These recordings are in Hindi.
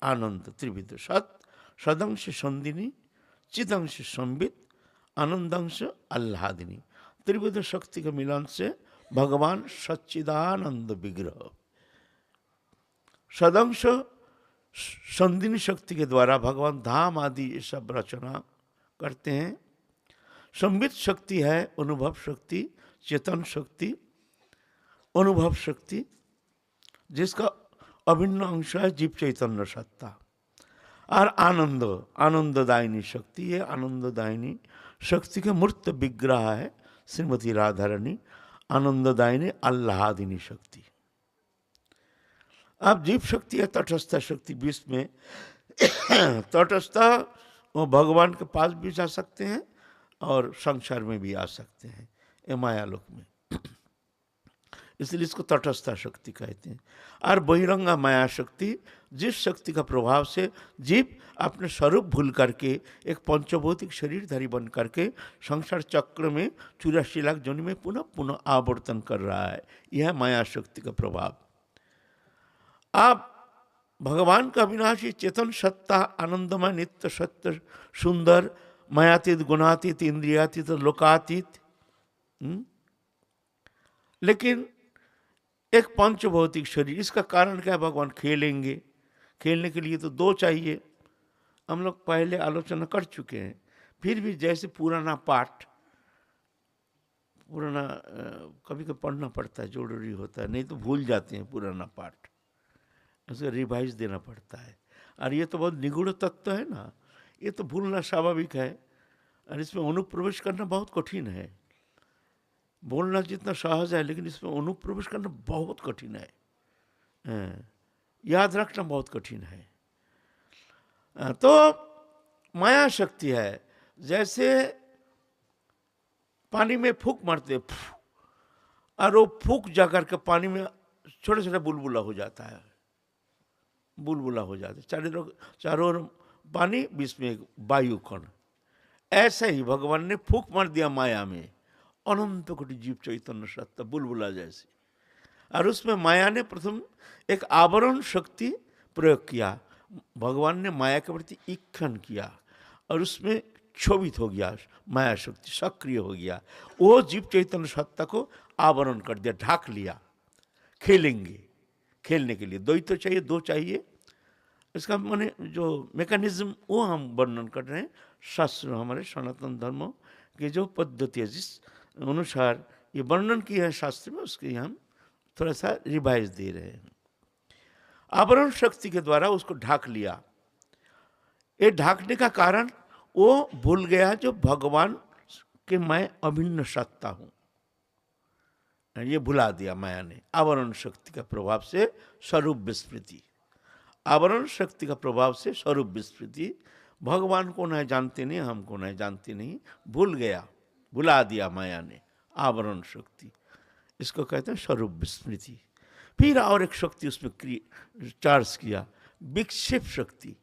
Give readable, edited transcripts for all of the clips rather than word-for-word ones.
आनंद त्रिविध सत, सदंश संदिनी, चिदंश संबित, आनंदांश आह्लादिनी। त्रिविध शक्ति के मिलन से भगवान सच्चिदानंद विग्रह। सदंश संदिनी शक्ति के द्वारा भगवान धाम आदि ये सब रचना करते हैं। संबित शक्ति है अनुभव शक्ति, चेतन शक्ति, अनुभव शक्ति, जिसका अभिन्न अंश है जीव चैतन्य सत्ता। और आनंद, आनंददायिनी शक्ति, ये आनंददायिनी शक्ति के मूर्त विग्रह है श्रीमती राधा रानी, आनंददायिनी आह्लादिनी शक्ति। अब जीव शक्ति है तटस्थ शक्ति, बीच में तटस्थ वो भगवान के पास भी जा सकते हैं और संसार में भी आ सकते हैं, ये मायालोक में, इसलिए इसको तटस्थ शक्ति कहते हैं। और बहिरंगा माया शक्ति, जिस शक्ति का प्रभाव से जीव अपने स्वरूप भूल करके एक पंचभौतिक शरीरधारी बन करके संसार चक्र में 84 लाख जोनि में पुनः पुनः आवर्तन कर रहा है, यह माया शक्ति का प्रभाव। आप भगवान का अविनाशी चेतन सत्ता, आनंदमय नित्य सत्य सुंदर, मायातीत गुणातीत इंद्रियातीत लोकातीत, लेकिन एक पंचभौतिक शरीर, इसका कारण क्या है? भगवान खेलेंगे, खेलने के लिए तो दो चाहिए, हम लोग पहले आलोचना कर चुके हैं। फिर भी जैसे पुराना पाठ, पुराना कभी कभी पढ़ना पड़ता है, जरूरी होता है, नहीं तो भूल जाते हैं पुराना पाठ, उसे रिवाइज देना पड़ता है। और ये तो बहुत निगूढ़ तत्व है ना, ये तो भूलना स्वाभाविक है, और इसमें अनुप्रवेश करना बहुत कठिन है। बोलना जितना सहज है, लेकिन इसमें अनुप्रवेश करना बहुत कठिन है, याद रखना बहुत कठिन है। तो माया शक्ति है, जैसे पानी में फूंक मारते और वो फूंक जाकर के पानी में छोटे छोटे बुलबुला हो जाता है, बुलबुला हो जाता है, चारों ओर पानी, बीच में एक वायु कण। ऐसे ही भगवान ने फूंक मार दिया माया में, अनंत कोटि जीव चैतन्य सत्ता बुलबुला जैसी। और उसमें माया ने प्रथम एक आवरण शक्ति प्रयोग किया, भगवान ने माया के प्रति ईक्षण किया और उसमें क्षोभित हो गया, माया शक्ति सक्रिय हो गया, वो जीव चैतन्य सत्ता को आवरण कर दिया, ढाक लिया। खेलेंगे, खेलने के लिए दो चाहिए, दो चाहिए, इसका माने जो मैकेनिज्म वो हम वर्णन कर रहे हैं। शास्त्र हमारे सनातन धर्म की जो पद्धति है, जिस अनुसार ये वर्णन किया है शास्त्र में, उसके हम थोड़ा सा रिवाइज दे रहे हैं। आवरण शक्ति के द्वारा उसको ढाक लिया। ये ढाकने का कारण वो भूल गया जो भगवान के मैं अभिन्न सत्ता हूं, ये भुला दिया माया ने। आवरण शक्ति का प्रभाव से स्वरूप विस्मृति, आवरण शक्ति का प्रभाव से स्वरूप विस्मृति, भगवान को नहीं जानते नहीं, हमको नहीं जानते नहीं, भूल गया, भुला दिया माया ने, आवरण शक्ति, इसको कहते हैं स्वरूप विस्मृति। फिर और एक शक्ति उसमें चार्ज किया, विक्षेप शक्ति।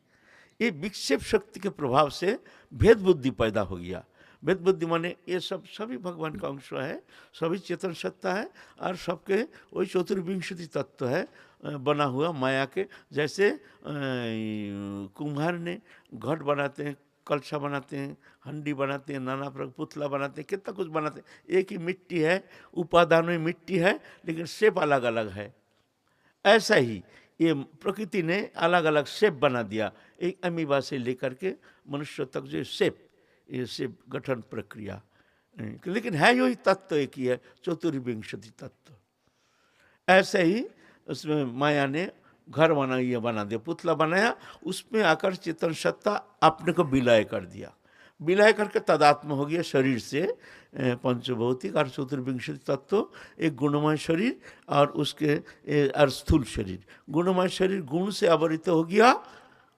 ये विक्षेप शक्ति के प्रभाव से भेद बुद्धि पैदा हो गया। भेद बुद्धि माने ये सब सभी भगवान का अंश है, सभी चेतन सत्ता है और सबके वही चतुर्विंशति तत्व है बना हुआ माया के। जैसे कुम्हार ने घट बनाते हैं, कलशा बनाते हैं, हंडी बनाते हैं, नाना प्रकार पुतला बनाते हैं, कितना कुछ बनाते हैं। एक ही मिट्टी है, उपादान में मिट्टी है, लेकिन शेप अलग अलग है। ऐसा ही ये प्रकृति ने अलग अलग शेप बना दिया, एक अमीबा से लेकर के मनुष्य तक जो शेप, ये शेप गठन प्रक्रिया, लेकिन है यही तत्व एक ही है, चतुर्विंशति तत्व। ऐसे ही उसमें माया ने घर बना दिया, पुतला बनाया, उसमें आकर चेतन सत्ता अपने को विलय कर दिया, विलय करके तदात्म हो गया शरीर से पंचभौतिक और चतुर्विंशति तत्व, एक गुणमय शरीर और उसके और स्थूल शरीर। गुणमय शरीर गुण से आवृत हो गया,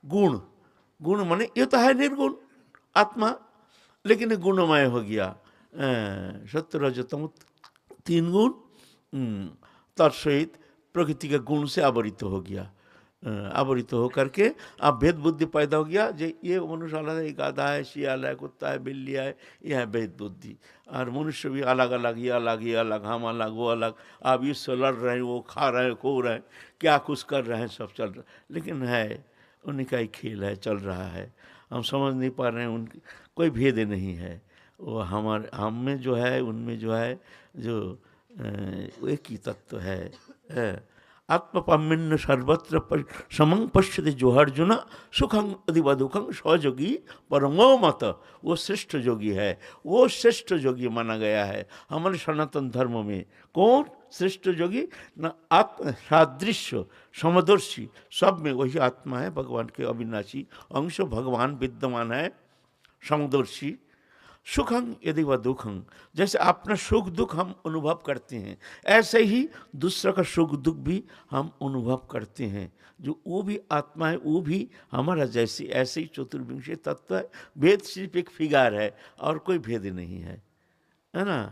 गुण, गुण माने ये तो है निर्गुण आत्मा, लेकिन गुणमय हो गया, सत्य रजतम तीन गुण तत्सहित प्रकृति के गुण से आवृत हो गया। आवृत हो करके अब भेद बुद्धि पैदा हो गया, जो ये मनुष्य अलग है, गाधा है, शियाल है, कुत्ता है, बिल्ली है, यह है भेद बुद्धि। और मनुष्य भी अलग अलग, ये अलग, ये अलग, हम अलग, वो अलग। अब इससे लड़ रहे हैं, वो खा रहे हैं, खो रहे हैं, क्या कुछ कर रहे हैं, सब चल रहा है, लेकिन है उन्हीं का ही खेल है, चल रहा है। हम समझ नहीं पा रहे हैं, उनकी कोई भेद नहीं है। वो हम में जो है, उनमें जो है, जो एक ही तत्व है। आत्मपामिन्न सर्वत्र समं पश्यति जो अर्जुन सुखं अदिव दुखं स्वयोगी परमो मत। वो श्रेष्ठ योगी है, वो श्रेष्ठ योगी माना गया है हमारे सनातन धर्म में। कौन श्रेष्ठ योगी? न आत्म सादृश्य समदर्शी, सब में वही आत्मा है, भगवान के अविनाशी अंश भगवान विद्यमान है, समदर्शी। सुखं यदि व दुखं, जैसे अपना सुख दुख हम अनुभव करते हैं, ऐसे ही दूसरा का सुख दुख भी हम अनुभव करते हैं। जो वो भी आत्मा है, वो भी हमारा जैसे ऐसे ही चतुर्विंश तत्व है। भेद सिर्फ एक फिगार है और कोई भेद नहीं है ना।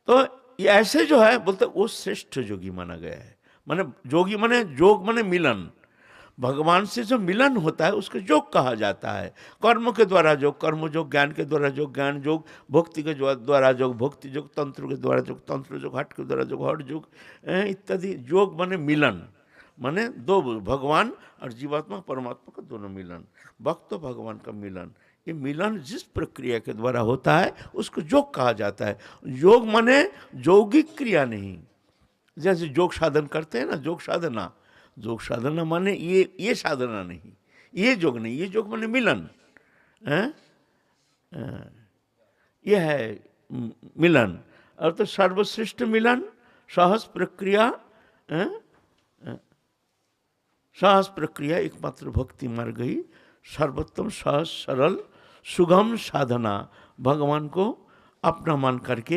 तो ये ऐसे जो है बोलते वो श्रेष्ठ योगी माना गया है। माने योगी माने योग माने मिलन, भगवान से जो मिलन होता है उसको योग कहा जाता है। कर्म के द्वारा योग कर्म योग, ज्ञान के द्वारा योग ज्ञान योग, भक्ति के द्वारा योग भक्ति योग, तंत्र के द्वारा योग तंत्र योग, हठ के द्वारा योग हठ योग इत्यादि। योग माने मिलन, माने दो, भगवान और जीवात्मा परमात्मा का दोनों मिलन, भक्त तो भगवान का मिलन। ये मिलन जिस प्रक्रिया के द्वारा होता है उसको योग कहा जाता है। योग माने यौगिक क्रिया नहीं, जैसे योग साधन करते हैं ना, योग साधना, योग साधना माने ये साधना नहीं, ये योग नहीं, ये योग माने मिलन है। यह है मिलन, और तो सर्वश्रेष्ठ मिलन, सहज प्रक्रिया, सहज प्रक्रिया एकमात्र भक्ति मार्ग ही सर्वोत्तम सहज सरल सुगम साधना। भगवान को अपना मान करके,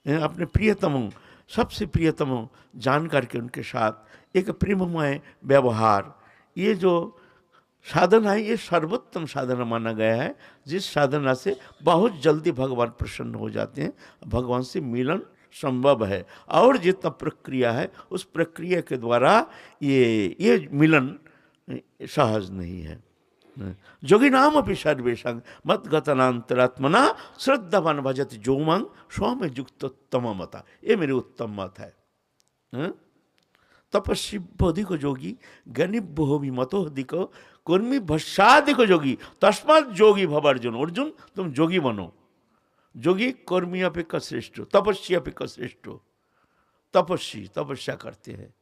अपने प्रियतमों, सबसे प्रियतमों जान करके उनके साथ एक प्रेममय व्यवहार, ये जो साधना है ये सर्वोत्तम साधना माना गया है, जिस साधना से बहुत जल्दी भगवान प्रसन्न हो जाते हैं, भगवान से मिलन संभव है। और जितना प्रक्रिया है उस प्रक्रिया के द्वारा ये मिलन सहज नहीं है। जोगी नाम अपनी सर्वेशंग मत गतनांतरात्मना श्रद्धावान भजति जो मंग स्वामी युक्तोत्तम मता। ये मेरे उत्तम मत है। तपस्वी अधिक योगी ज्ञानिभ्य होमी मतो अधिक कर्मी भस्याधिक योगी तस्मात् योगी भव अर्जुन। अर्जुन तुम योगी बनो, योगी कर्मी अपेक्षा श्रेष्ठ, तपस्वी अपेक्षा श्रेष्ठ। तपस्वी तपस्या करते हैं,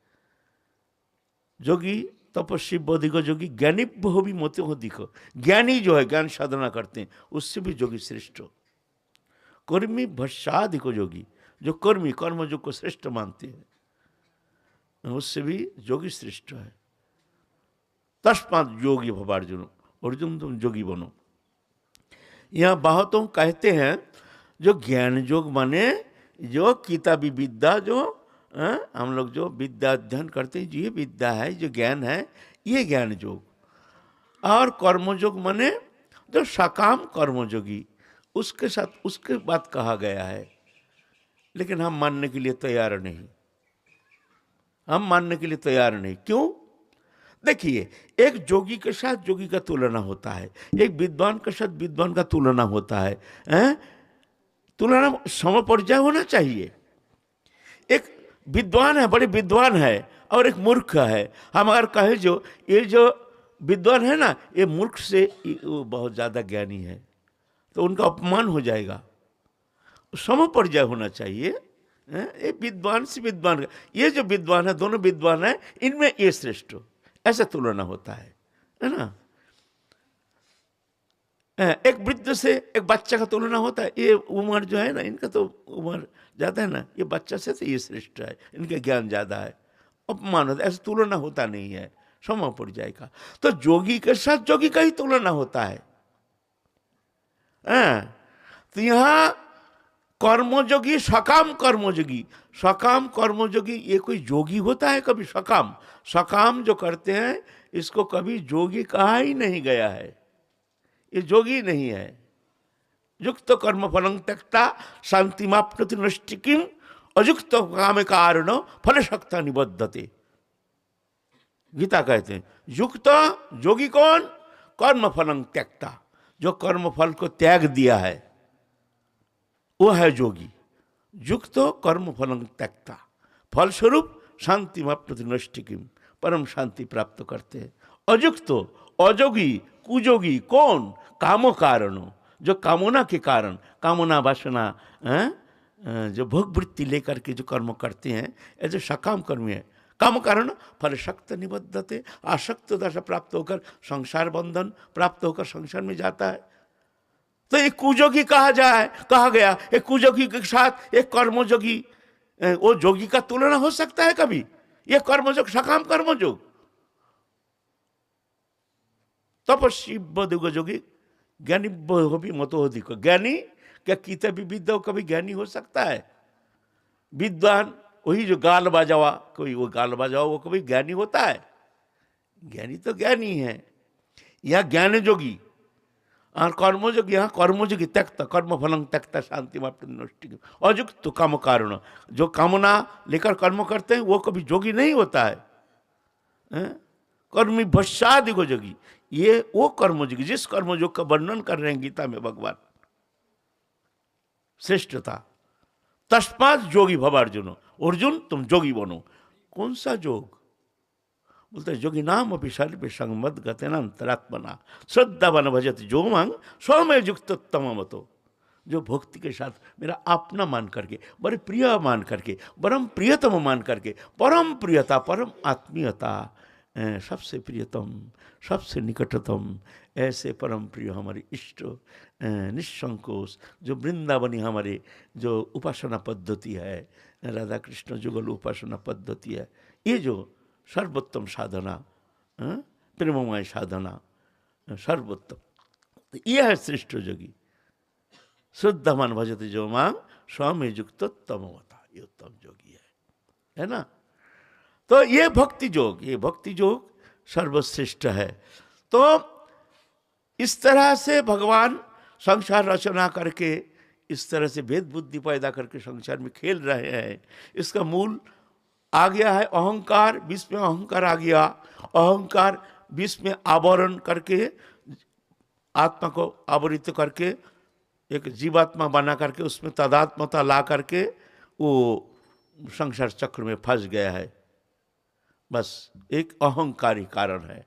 योगी तपस्वी बौद्धिक योगी ज्ञानिभ्य होमी मतो अधिक, ज्ञानी जो है ज्ञान साधना करते हैं उससे भी योगी श्रेष्ठ। कर्मी भस्याधिक योगी, जो कर्मी कर्म योग को श्रेष्ठ मानते हैं उससे भी योगी श्रेष्ठ है। तस्मात् योगी भव अर्जुन, अर्जुन तुम योगी बनो। यहाँ बहुतों कहते हैं जो ज्ञान योग माने जो किताबी विद्या, जो हम लोग जो विद्या अध्ययन करते हैं, ये विद्या है, जो ज्ञान है, ये ज्ञान योग। और कर्मयोग माने जो सकाम कर्मयोगी, उसके साथ उसके बात कहा गया है। लेकिन हम मानने के लिए तैयार नहीं, हम मानने के लिए तैयार नहीं। क्यों? देखिए, एक योगी के साथ योगी का तुलना होता है, एक विद्वान के साथ विद्वान का तुलना होता है। तुलना समपर्याय होना चाहिए। एक विद्वान है, बड़े विद्वान है, और एक मूर्ख है। हम अगर कहें जो ये जो विद्वान है ना, ये मूर्ख से वो बहुत ज़्यादा ज्ञानी है, तो उनका अपमान हो जाएगा। समपर्याय होना चाहिए। ये विद्वान से विद्वान, ये जो विद्वान है, दोनों विद्वान है, इनमें ये श्रेष्ठ, ऐसा तुलना होता है ना। एक वृद्ध से एक बच्चा का तुलना होता है, ये उम्र जो है ना, इनका तो उम्र ज़्यादा है ना, ये बच्चा से तो ये श्रेष्ठ है, इनका ज्ञान ज़्यादा है, अपमान होता है। ऐसा तुलना होता नहीं है, समपर्याय का। तो योगी के साथ योगी का ही तुलना होता है। तो यहाँ कर्मयोगी सकाम कर्मयोगी, सकाम कर्मयोगी, ये कोई योगी होता है कभी? सकाम सकाम जो करते हैं इसको कभी योगी कहा ही नहीं गया है, ये योगी नहीं है। युक्त कर्म फलं त्यक्ता शांतिमाप्नोति नैष्ठिकीम् अयुक्त काम कारण फल शक्ता निबद्धते। गीता कहते हैं युक्त योगी कौन? कर्म फलं त्यक्ता, जो कर्म फल को त्याग दिया है वो है योगी। युक्त कर्म फलं त्यक्ता फलस्वरूप शांतिमाप्नोति नैष्ठिकीम्, परम शांति प्राप्त करते हैं। अयुक्तो, अजोगी, कुजोगी कौन? कामो कारणों, जो कामना के कारण, कामना वासना जो भोग वृत्ति लेकर के जो कर्म करते हैं, ऐसे सकाम कर्मी है। काम कारण फल शक्त निबद्धते, आसक्त दशा प्राप्त होकर संसार बंधन प्राप्त होकर संसार में जाता है। तो एक कुजोगी कहा गया, एक कुजोगी के साथ एक कर्मयोगी, वो जोगी का तुलना हो सकता है कभी? ये कर्मयोग, सकाम कर्मयोग। तपस्वी बदुग जोगी ज्ञानी भी मतो अधिक। ज्ञानी क्या कीते भी विद्या कभी ज्ञानी हो सकता है? विद्वान वही जो गाल बाजावा, कोई वो गाल बाजावा वो कभी ज्ञानी होता है? ज्ञानी तो ज्ञानी है। यहाँ ज्ञान जोगी और कर्मयोगी, यहाँ कर्मयोगी त्यक्त, कर्म फलं त्यक्त शांति नष्टि। अयुक्त काम कारण, जो कामना लेकर कर्म करते हैं वो कभी जोगी नहीं होता है। कर्मी भस्सादि को जोगी, ये वो कर्मयोगी जिस कर्मयोग का वर्णन कर रहे हैं गीता में भगवान, श्रेष्ठता। तस्मात् जोगी भव अर्जुन, अर्जुन तुम जोगी बनो। कौन सा जोग? बोलते जोगी नाम अपनी सर्वे संगमद गतेन अंतरात्मना श्रद्धावन भजति जो मांग स्वमय युक्त तमतो। जो भक्ति के साथ मेरा अपना मान करके, बड़े प्रिय मान करके, परम प्रियतम मान करके, परम प्रियता, परम आत्मीयता, सबसे प्रियतम, सबसे निकटतम, ऐसे परम प्रिय हमारे इष्ट निसंकोच जो वृंदावनी हमारे जो उपासना पद्धति है, राधा कृष्ण जुगल उपासना पद्धति है, ये जो सर्वोत्तम साधना, प्रेममय साधना सर्वोत्तम, तो ये है श्रेष्ठ योगी। श्रद्धावान भजते जो मांग स्वामी युक्त तमवता, ये उत्तम योगी है ना। तो ये भक्ति योग, ये भक्ति योग सर्वश्रेष्ठ है। तो इस तरह से भगवान संसार रचना करके, इस तरह से भेद बुद्धि पैदा करके संसार में खेल रहे हैं। इसका मूल आ गया है अहंकार, बीच में अहंकार आ गया। अहंकार बीच में आवरण करके, आत्मा को आवरित करके एक जीवात्मा बना करके उसमें तदात्मता ला करके वो संसार चक्र में फंस गया है। बस एक अहंकारी कारण है,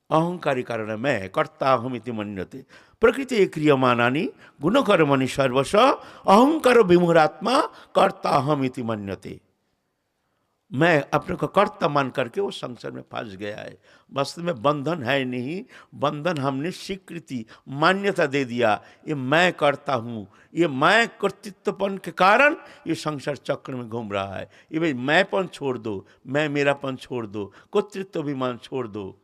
अहंकारी कारण है। मैं कर्ता अहमिति मन्यते प्रकृति क्रियमानानि गुणकर्मणि सर्वश अहंकार विमूढ़ात्मा कर्ता अहमिति मन्यते। मैं अपने को कर्ता मान करके वो संसार में फंस गया है। वास्तव में बंधन है नहीं, बंधन हमने स्वीकृति मान्यता दे दिया। ये मैं करता हूँ, ये मैं कर्तृत्वपन के कारण ये संसार चक्र में घूम रहा है। ये भाई मैंपन छोड़ दो, मैं मेरापन छोड़ दो, कर्तृत्व अभिमान छोड़ दो।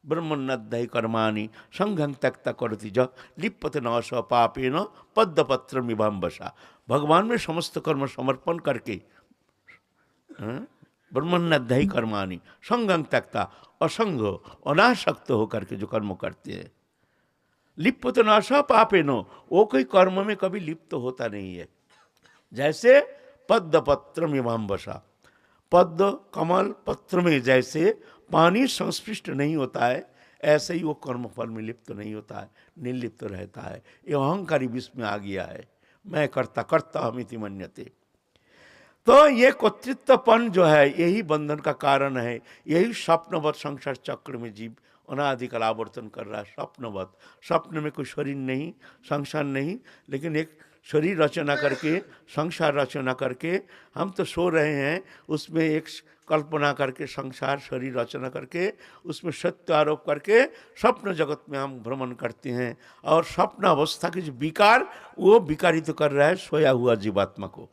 ब्रह्मण्यध्यायी कर्माणि संघं त्यक्ता करति ज लिप्यते न स्व पापेन पद्मपत्र मिवाम्बसा। भगवान में समस्त कर्म समर्पण करके, ब्रह्मण्यध्यायी कर्माणि संघं त्यक्ता, असंग अनासक्त होकर के जो कर्म करते हैं, लिप्यते न स्व पापेन, वो कोई कर्म में कभी लिप्त होता नहीं है। जैसे पद्मपत्र मिवाम्बसा, पद्म कमल पत्र में जैसे पानी संस्पृष्ट नहीं होता है, ऐसे ही वो कर्मफल में लिप्त नहीं होता है, निर्लिप्त रहता है। ये अहंकारी विश्व में आ गया है, मैं कर्ता कर्ता अहमिति मन्यते। तो ये कर्तृत्वपन जो है यही बंधन का कारण है। यही स्वप्नवत संसार चक्र में जीव अनादिकाल आवर्तन कर रहा है। स्वप्नवत, स्वप्न में कोई शरीर नहीं, संसार नहीं, लेकिन एक शरीर रचना करके, संसार रचना करके हम तो सो रहे हैं, उसमें एक कल्पना करके संसार शरीर रचना करके उसमें सत्य आरोप करके स्वप्न जगत में हम भ्रमण करते हैं। और स्वप्न अवस्था के जो विकार, वो विकारित कर रहा है सोया हुआ जीवात्मा को।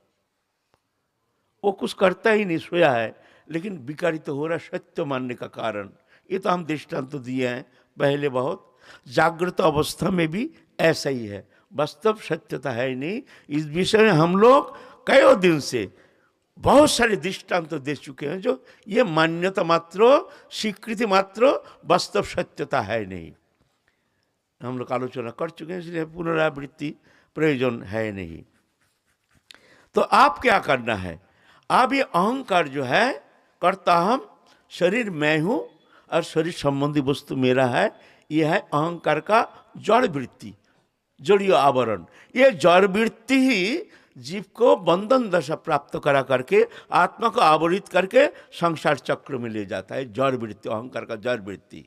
वो कुछ करता ही नहीं, सोया है, लेकिन विकारित हो रहा सत्य मानने का कारण। ये तो हम दृष्टांत तो दिए हैं पहले बहुत। जागृत अवस्था में भी ऐसा ही है, वास्तव सत्यता है ही नहीं। इस विषय में हम लोग कई दिन से बहुत सारे दृष्टांत तो दे चुके हैं, जो ये मान्यता मात्र, स्वीकृति मात्र, वास्तव सत्यता है नहीं। हम लोग आलोचना कर चुके हैं, इसलिए पुनरावृत्ति प्रयोजन है नहीं। तो आप क्या करना है? आप ये अहंकार जो है, करता हम, शरीर मैं हूं और शरीर संबंधी वस्तु मेरा है, यह है अहंकार का जड़ वृत्ति, जड़ीय आवरण। ये जड़ वृत्ति ही जीव को बंधन दशा प्राप्त करा करके आत्मा को आवरित करके संसार चक्र में ले जाता है, जड़ वृत्ति, अहंकार का जड़ वृत्ति।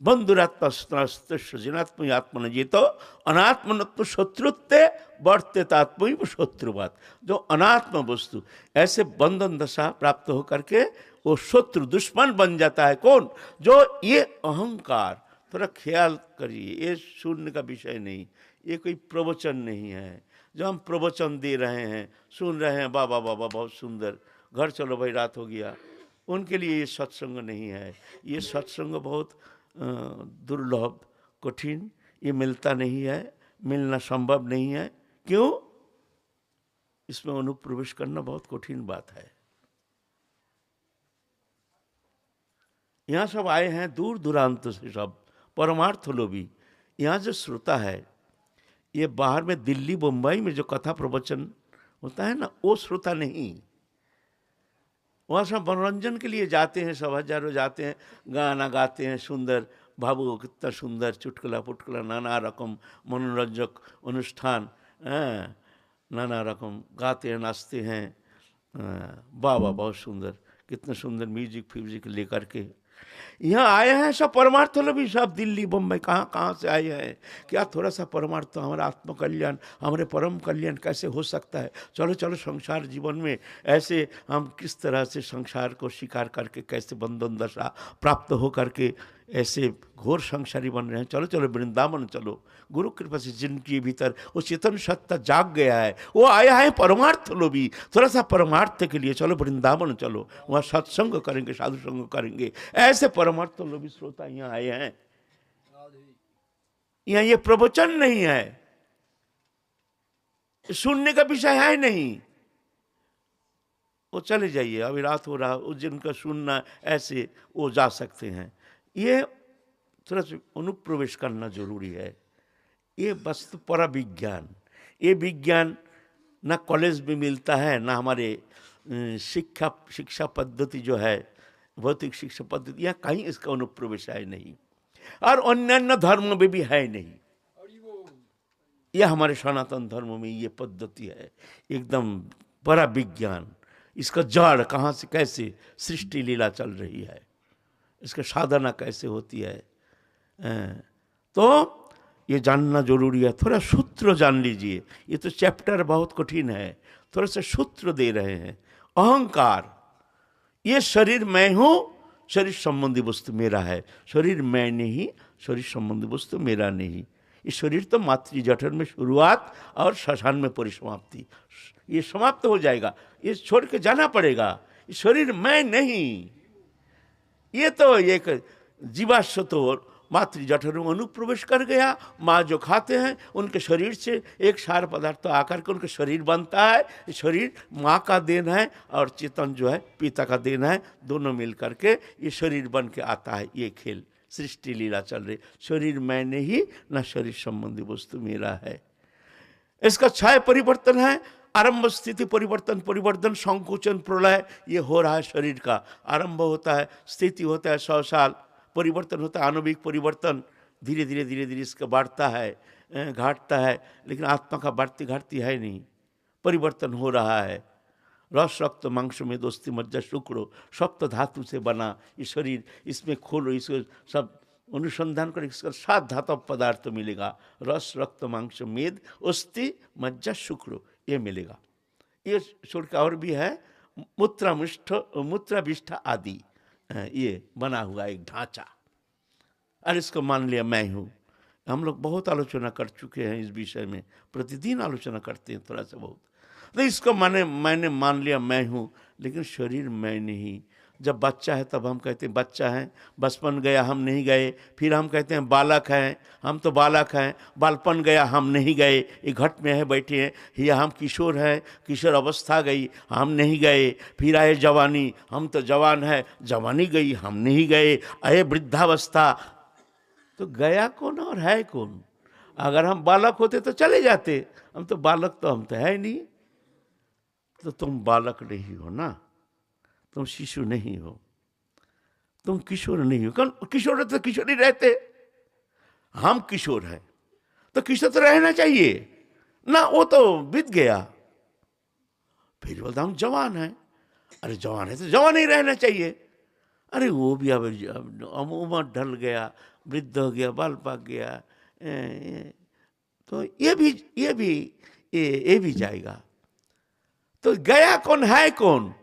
बंधुरात्मा सृजनात्म आत्मन ये तो अनात्मनत्व शत्रुत्व बढ़ते तात्म शत्रुवाद। जो अनात्म वस्तु ऐसे बंधन दशा प्राप्त हो करके वो शत्रु दुश्मन बन जाता है। कौन? जो ये अहंकार। थोड़ा ख्याल करिए, ये शून्य का विषय नहीं, ये कोई प्रवचन नहीं है जो हम प्रवचन दे रहे हैं, सुन रहे हैं, बाबा बाबा बहुत सुंदर, घर चलो भाई रात हो गया। उनके लिए ये सत्संग नहीं है। ये सत्संग बहुत दुर्लभ, कठिन, ये मिलता नहीं है, मिलना संभव नहीं है। क्यों? इसमें अनुप्रवेश करना बहुत कठिन बात है। यहाँ सब आए हैं दूर दूरांत से, सब परमार्थ लोभी। यहाँ जो श्रोता है, ये बाहर में दिल्ली मुंबई में जो कथा प्रवचन होता है ना, वो श्रोता नहीं। वहाँ सब मनोरंजन के लिए जाते हैं, सब हजारों जाते हैं, गाना गाते हैं सुंदर, भावो कितना सुंदर, चुटकुला पुटकुला, नाना रकम मनोरंजक अनुष्ठान, नाना रकम गाते हैं, नाचते हैं, वाह वाह बहुत सुंदर, कितना सुंदर म्यूजिक फ्यूजिक लेकर के यहाँ आए हैं सब परमार्थ लोभी। सब दिल्ली बम्बई कहाँ कहाँ से आए हैं। क्या थोड़ा सा परमार्थ, तो हमारा आत्म कल्याण, हमारे परम कल्याण कैसे हो सकता है? चलो चलो संसार जीवन में ऐसे हम किस तरह से संसार को स्वीकार करके कैसे बंधन दशा प्राप्त हो करके ऐसे घोर संसारी बन रहे हैं। चलो चलो वृंदावन चलो। गुरु कृपा से जिनके भीतर वो चेतन सत्ता जाग गया है, वो आया है परमार्थ लोभी। थोड़ा सा परमार्थ के लिए चलो वृंदावन चलो, वहाँ सत्संग करेंगे, साधु संग करेंगे। ऐसे परमार्थ लोभी श्रोता यहाँ आए हैं। यहाँ ये प्रवचन नहीं है, सुनने का विषय है नहीं। वो चले जाइए, अभी रात हो रहा, जिनका सुनना ऐसे वो जा सकते हैं। ये थोड़ा सा अनुप्रवेश करना जरूरी है। ये वस्तु परा विज्ञान, ये विज्ञान ना कॉलेज में मिलता है, ना हमारे शिक्षा पद्धति जो है, भौतिक शिक्षा पद्धति, यहाँ कहीं इसका अनुप्रवेश है नहीं, और अन्य धर्म में भी है नहीं। यह हमारे सनातन धर्म में ये पद्धति है, एकदम परा विज्ञान। इसका जड़ कहाँ से कैसे सृष्टि लीला चल रही है, इसका साधना कैसे होती है, तो ये जानना जरूरी है। थोड़ा सूत्र जान लीजिए। ये तो चैप्टर बहुत कठिन है, थोड़ा सा सूत्र दे रहे हैं। अहंकार, ये शरीर मैं हूँ, शरीर संबंधी वस्तु मेरा है। शरीर मैं नहीं, शरीर संबंधी वस्तु मेरा नहीं। ये शरीर तो मातृ जठर में शुरुआत और श्मशान में परिसमाप्ति, ये समाप्त हो जाएगा, ये छोड़ के जाना पड़ेगा। ये शरीर मैं नहीं, ये तो एक जीवाश्म तो मातृ जठर में अनुप्रवेश कर गया। माँ जो खाते हैं उनके शरीर से एक सार पदार्थ तो आकर के उनका शरीर बनता है। शरीर माँ का देन है और चेतन जो है पिता का देन है, दोनों मिल करके ये शरीर बन के आता है। ये खेल सृष्टि लीला चल रही। शरीर मैंने ही, ना शरीर संबंधी वस्तु मेरा है। इसका क्षय परिवर्तन है, आरंभ स्थिति परिवर्तन, परिवर्तन संकोचन प्रलय, ये हो रहा है। शरीर का आरंभ होता है, स्थिति होता है 100 साल, परिवर्तन होता है आणविक परिवर्तन, धीरे धीरे इसका बढ़ता है, घटता है। लेकिन आत्मा का बढ़ती घटती है नहीं, परिवर्तन हो रहा है। रस रक्त मांस में दोस्ती मज्जा शुक्र, सप्त धातु से बना ये शरीर, इसमें खोलो, इसको सब अनुसंधान कर, इसका 7 धातु पदार्थ मिलेगा। रस रक्त मांस मेद अस्थि मज्जा शुक्र, ये मिलेगा। ये छोड़ के और भी है, मूत्राविष्ठ आदि, ये बना हुआ एक ढांचा। और इसको मान लिया मैं हूँ। हम लोग बहुत आलोचना कर चुके हैं इस विषय में, प्रतिदिन आलोचना करते हैं थोड़ा सा बहुत। तो इसको मैंने मान लिया मैं हूँ, लेकिन शरीर मैं नहीं। जब बच्चा है तब हम कहते हैं बच्चा है, बचपन गया हम नहीं गए। फिर हम कहते हैं बालक हैं, हम तो बालक हैं, बालपन गया हम नहीं गए, ये घट में है बैठे हैं। या हम किशोर हैं, किशोर अवस्था गई हम नहीं गए। फिर आए जवानी, हम तो जवान है, जवानी गई हम नहीं गए। आए वृद्धावस्था, तो गया कौन और है कौन? अगर हम बालक होते तो चले जाते, हम तो बालक तो हम तो है नहीं। तो तुम बालक नहीं हो ना, तुम शिशु नहीं हो, तुम किशोर नहीं हो। कौन किशोर तो किशोर ही रहते। हम किशोर हैं, तो किशोर तो रहना चाहिए ना, वो तो बीत गया। फिर बोलता हम जवान हैं, अरे जवान है तो जवान ही रहना चाहिए। अरे वो भी अब उम्र ढल गया, वृद्ध हो गया, बाल पाक गया, तो ये भी जाएगा। तो गया कौन है? कौन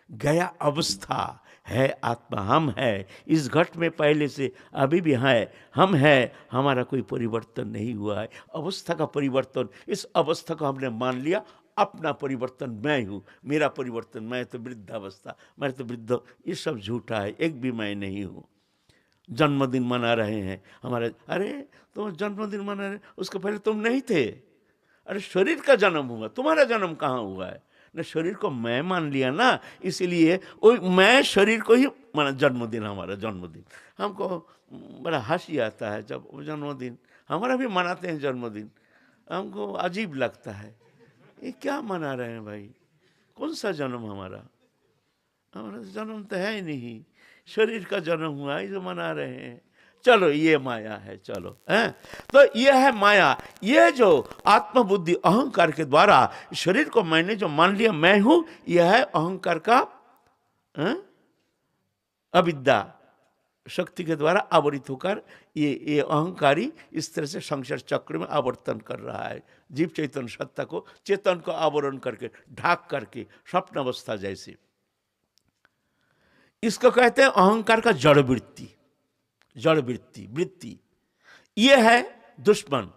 गया? अवस्था है, आत्मा हम है इस घट में पहले से, अभी भी है, हम है, हमारा कोई परिवर्तन नहीं हुआ है। अवस्था का परिवर्तन, इस अवस्था को हमने मान लिया अपना परिवर्तन मैं हूँ, मेरा परिवर्तन, मैं तो वृद्धावस्था, मैं तो वृद्ध, ये सब झूठा है, एक भी मैं नहीं हूँ। जन्मदिन मना रहे हैं हमारे, अरे तुम जन्मदिन मना रहे, उसके पहले तुम नहीं थे। अरे शरीर का जन्म हुआ, तुम्हारा जन्म कहाँ हुआ है? न शरीर को मैं मान लिया ना, इसीलिए वो मैं शरीर को ही माना। जन्मदिन, हमारा जन्मदिन, हमको बड़ा हंसी आता है जब जन्मदिन, हमारा भी मनाते हैं जन्मदिन, हमको अजीब लगता है, ये क्या मना रहे हैं भाई? कौन सा जन्म हमारा? हमारा जन्म तो है ही नहीं, शरीर का जन्म हुआ है जो मना रहे हैं। चलो ये माया है, चलो हैं। तो ये है माया, ये जो आत्मबुद्धि अहंकार के द्वारा शरीर को मैंने जो मान लिया मैं हूं, यह है अहंकार का अविद्या शक्ति के द्वारा आवरित होकर ये अहंकारी इस तरह से संसार चक्र में आवर्तन कर रहा है। जीव चैतन्य सत्ता को, चेतन को आवरण करके, ढाक करके, स्वप्न अवस्था जैसे। इसको कहते हैं अहंकार का जड़ वृत्ति। जड़ वृत्ति, वृत्ति ये है दुश्मन।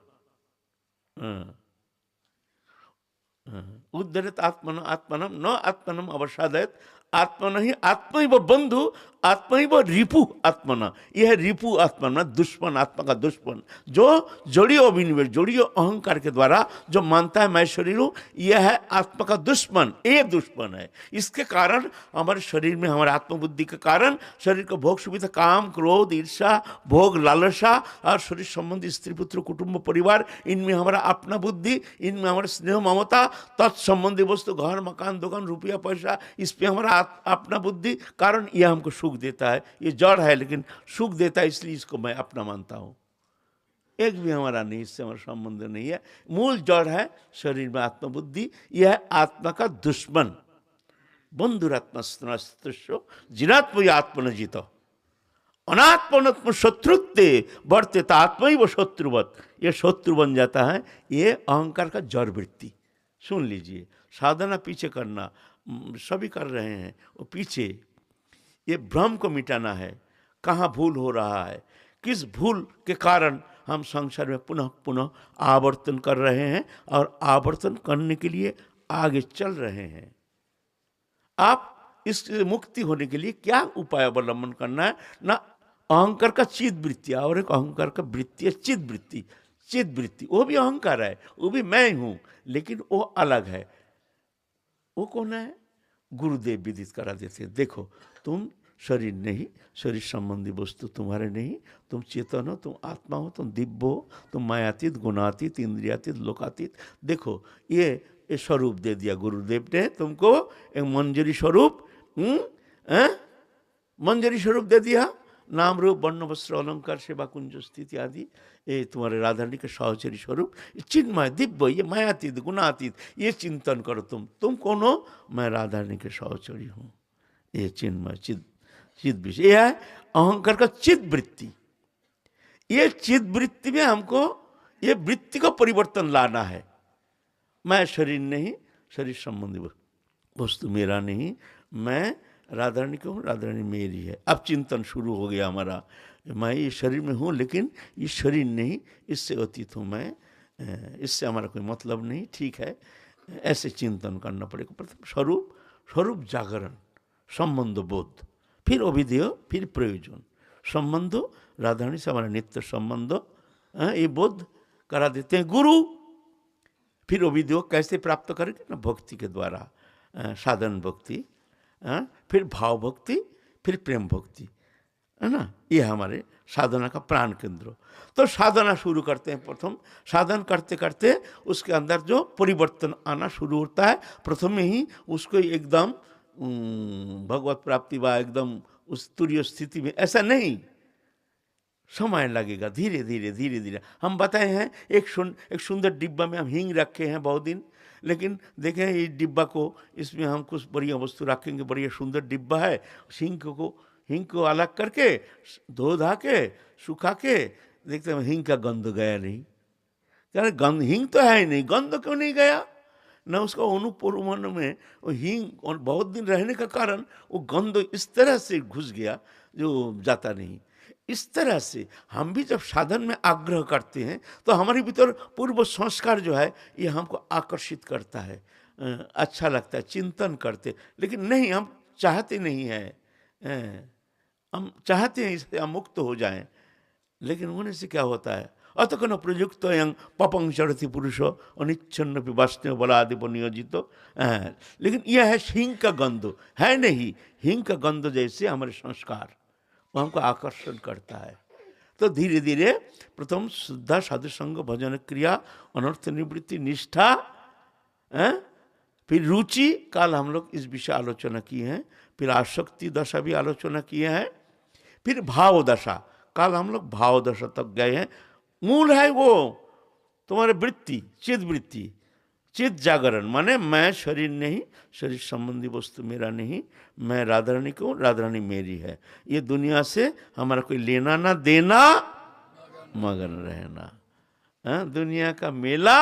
उद्धरित आत्मन आत्मनम न आत्मनम अवसादयत, आत्मन ही आत्मैव बंधु आत्मैव रिपु आत्मना। यह है रिपु आत्मना, दुश्मन, आत्मा का दुश्मन, जो जोड़ियो अभिनिवेश, जोड़ियो अहंकार के द्वारा जो मानता है मैं शरीर हूं, यह है आत्मा का दुश्मन, ये दुश्मन है। इसके कारण हमारे शरीर में, हमारे आत्मबुद्धि के कारण शरीर को भोग सुविधा, काम, क्रोध, ईर्षा, भोग, लालसा और शरीर संबंधी स्त्री पुत्र कुटुंब परिवार, इनमें हमारा अपना बुद्धि, इनमें हमारा स्नेह ममता, तत्संबंधी वस्तु, घर मकान दुकान रुपया पैसा, इस पे हमारा अपना बुद्धि, कारण यह हमको सुख देता है। ये जड़ है लेकिन सुख देता है, इसलिए इसको मैं अपना मानता हूं। एक भी हमारा नहीं, इससे हमारा संबंध नहीं है। मूल जड़ है शरीर में आत्मबुद्धि, यह है आत्मा का दुश्मन। बंधुरात्मा जिनात्म आत्मन जीत अनात्मनत्म शत्रुत्व बढ़ते आत्मा ही वो शत्रुवत, ये शत्रु बन जाता है। ये अहंकार का जड़ वृत्ति। सुन लीजिए, साधना पीछे करना सभी कर रहे हैं, वो पीछे ये भ्रम को मिटाना है। कहाँ भूल हो रहा है, किस भूल के कारण हम संसार में पुनः पुनः आवर्तन कर रहे हैं और आवर्तन करने के लिए आगे चल रहे हैं। आप इससे मुक्ति होने के लिए क्या उपाय अवलंबन करना है? ना अहंकार का चिद वृत्ति, और एक अहंकार का वृत्ति है चिद वृत्ति। चिद वृत्ति वो भी अहंकार है, वो भी मैं हूं, लेकिन वो अलग है। वो कौन है? गुरुदेव विदित करा देते हैं। देखो, तुम शरीर नहीं, शरीर संबंधी वस्तु तुम्हारे नहीं, तुम चेतन हो, तुम आत्मा हो, तुम दिव्य हो, तुम मायातीत, गुणातीत, इंद्रियातीत, लोकातीत। देखो ये स्वरूप दे दिया गुरुदेव ने तुमको, एक मंजरी स्वरूप, मंजरी स्वरूप दे दिया। नाम रूप वर्ण वस्त्र अलंकार सेवा कुंज स्थिति आदि, ये तुम्हारे राधारणी के सहचरी स्वरूप, चिन्मय दिव्य, ये मायातीत, गुणातीत, ये चिंतन करो। तुम कौन हो? मैं राधारणी के सहचरी हूँ। ये चिन्मय चिद विषय, यह है अहंकार का चिद वृत्ति। ये चिद वृत्ति में हमको ये वृत्ति को परिवर्तन लाना है। मैं शरीर नहीं, शरीर संबंधी वस्तु मेरा नहीं, मैं राधारणी को हूँ, राधारणी मेरी है। अब चिंतन शुरू हो गया हमारा, मैं ये शरीर में हूँ लेकिन ये शरीर नहीं, इससे अतीत हूँ मैं, इससे हमारा कोई मतलब नहीं, ठीक है। ऐसे चिंतन करना पड़ेगा। प्रथम स्वरूप जागरण, संबंध बोध, फिर अभिधेय, फिर प्रयोजन। संबंध राधारणी से हमारा नित्य संबंध, ये बोध करा देते हैं गुरु। फिर अभिधेय कैसे प्राप्त करेंगे? ना भक्ति के द्वारा, साधन भक्ति, फिर भाव भक्ति, फिर प्रेम भक्ति, है ना। ये हमारे साधना का प्राण केंद्र। तो साधना शुरू करते हैं। प्रथम साधन करते करते उसके अंदर जो परिवर्तन आना शुरू होता है, प्रथम में ही उसको एकदम भगवत प्राप्ति व एकदम उस तुरीय स्थिति में, ऐसा नहीं। समय लगेगा, धीरे धीरे धीरे धीरे। हम बताए हैं एक सुंदर डिब्बा में हम हींग रखे हैं बहुत दिन, लेकिन देखें इस डिब्बा को, इसमें हम कुछ बढ़िया वस्तु रखेंगे, बढ़िया सुंदर डिब्बा है, हींग को अलग करके धो धा के सुखा के देखते हैं हींग का गंध गया नहीं। यार गंध, हींग तो है ही नहीं, गंध क्यों नहीं गया? न उसका अनुपूर्वन में वो हींग और बहुत दिन रहने का कारण वो गंध इस तरह से घुस गया जो जाता नहीं। इस तरह से हम भी जब साधन में आग्रह करते हैं तो हमारे भीतर पूर्व संस्कार जो है ये हमको आकर्षित करता है, अच्छा लगता है, चिंतन करते, लेकिन नहीं, हम चाहते नहीं हैं, हम चाहते हैं इससे हम मुक्त हो जाएं, लेकिन होने से क्या होता है? अतकन प्रयुक्त यंग पपंग चढ़ती पुरुष अनिच्छन्न वाष्णव बलादिप नियोजित। लेकिन यह है हींग का गंध, है नहीं, हींग का गंध जैसे हमारे संस्कार वो हमको आकर्षण करता है। तो धीरे धीरे प्रथम शुद्धा साधु संग भजन क्रिया, अनर्थ निवृत्ति, निष्ठा, फिर रुचि, कल हम लोग इस विषय आलोचना किए हैं, फिर आसक्ति दशा भी आलोचना किए हैं, फिर भाव दशा, कल हम लोग भाव दशा तक गए हैं। मूल है वो तुम्हारे वृत्ति, चिद वृत्ति, चित जागरण, माने मैं शरीर नहीं, शरीर संबंधी वस्तु मेरा नहीं, मैं राधा रानी को, राधा रानी मेरी है, ये दुनिया से हमारा कोई लेना ना देना, मगन रहना, दुनिया का मेला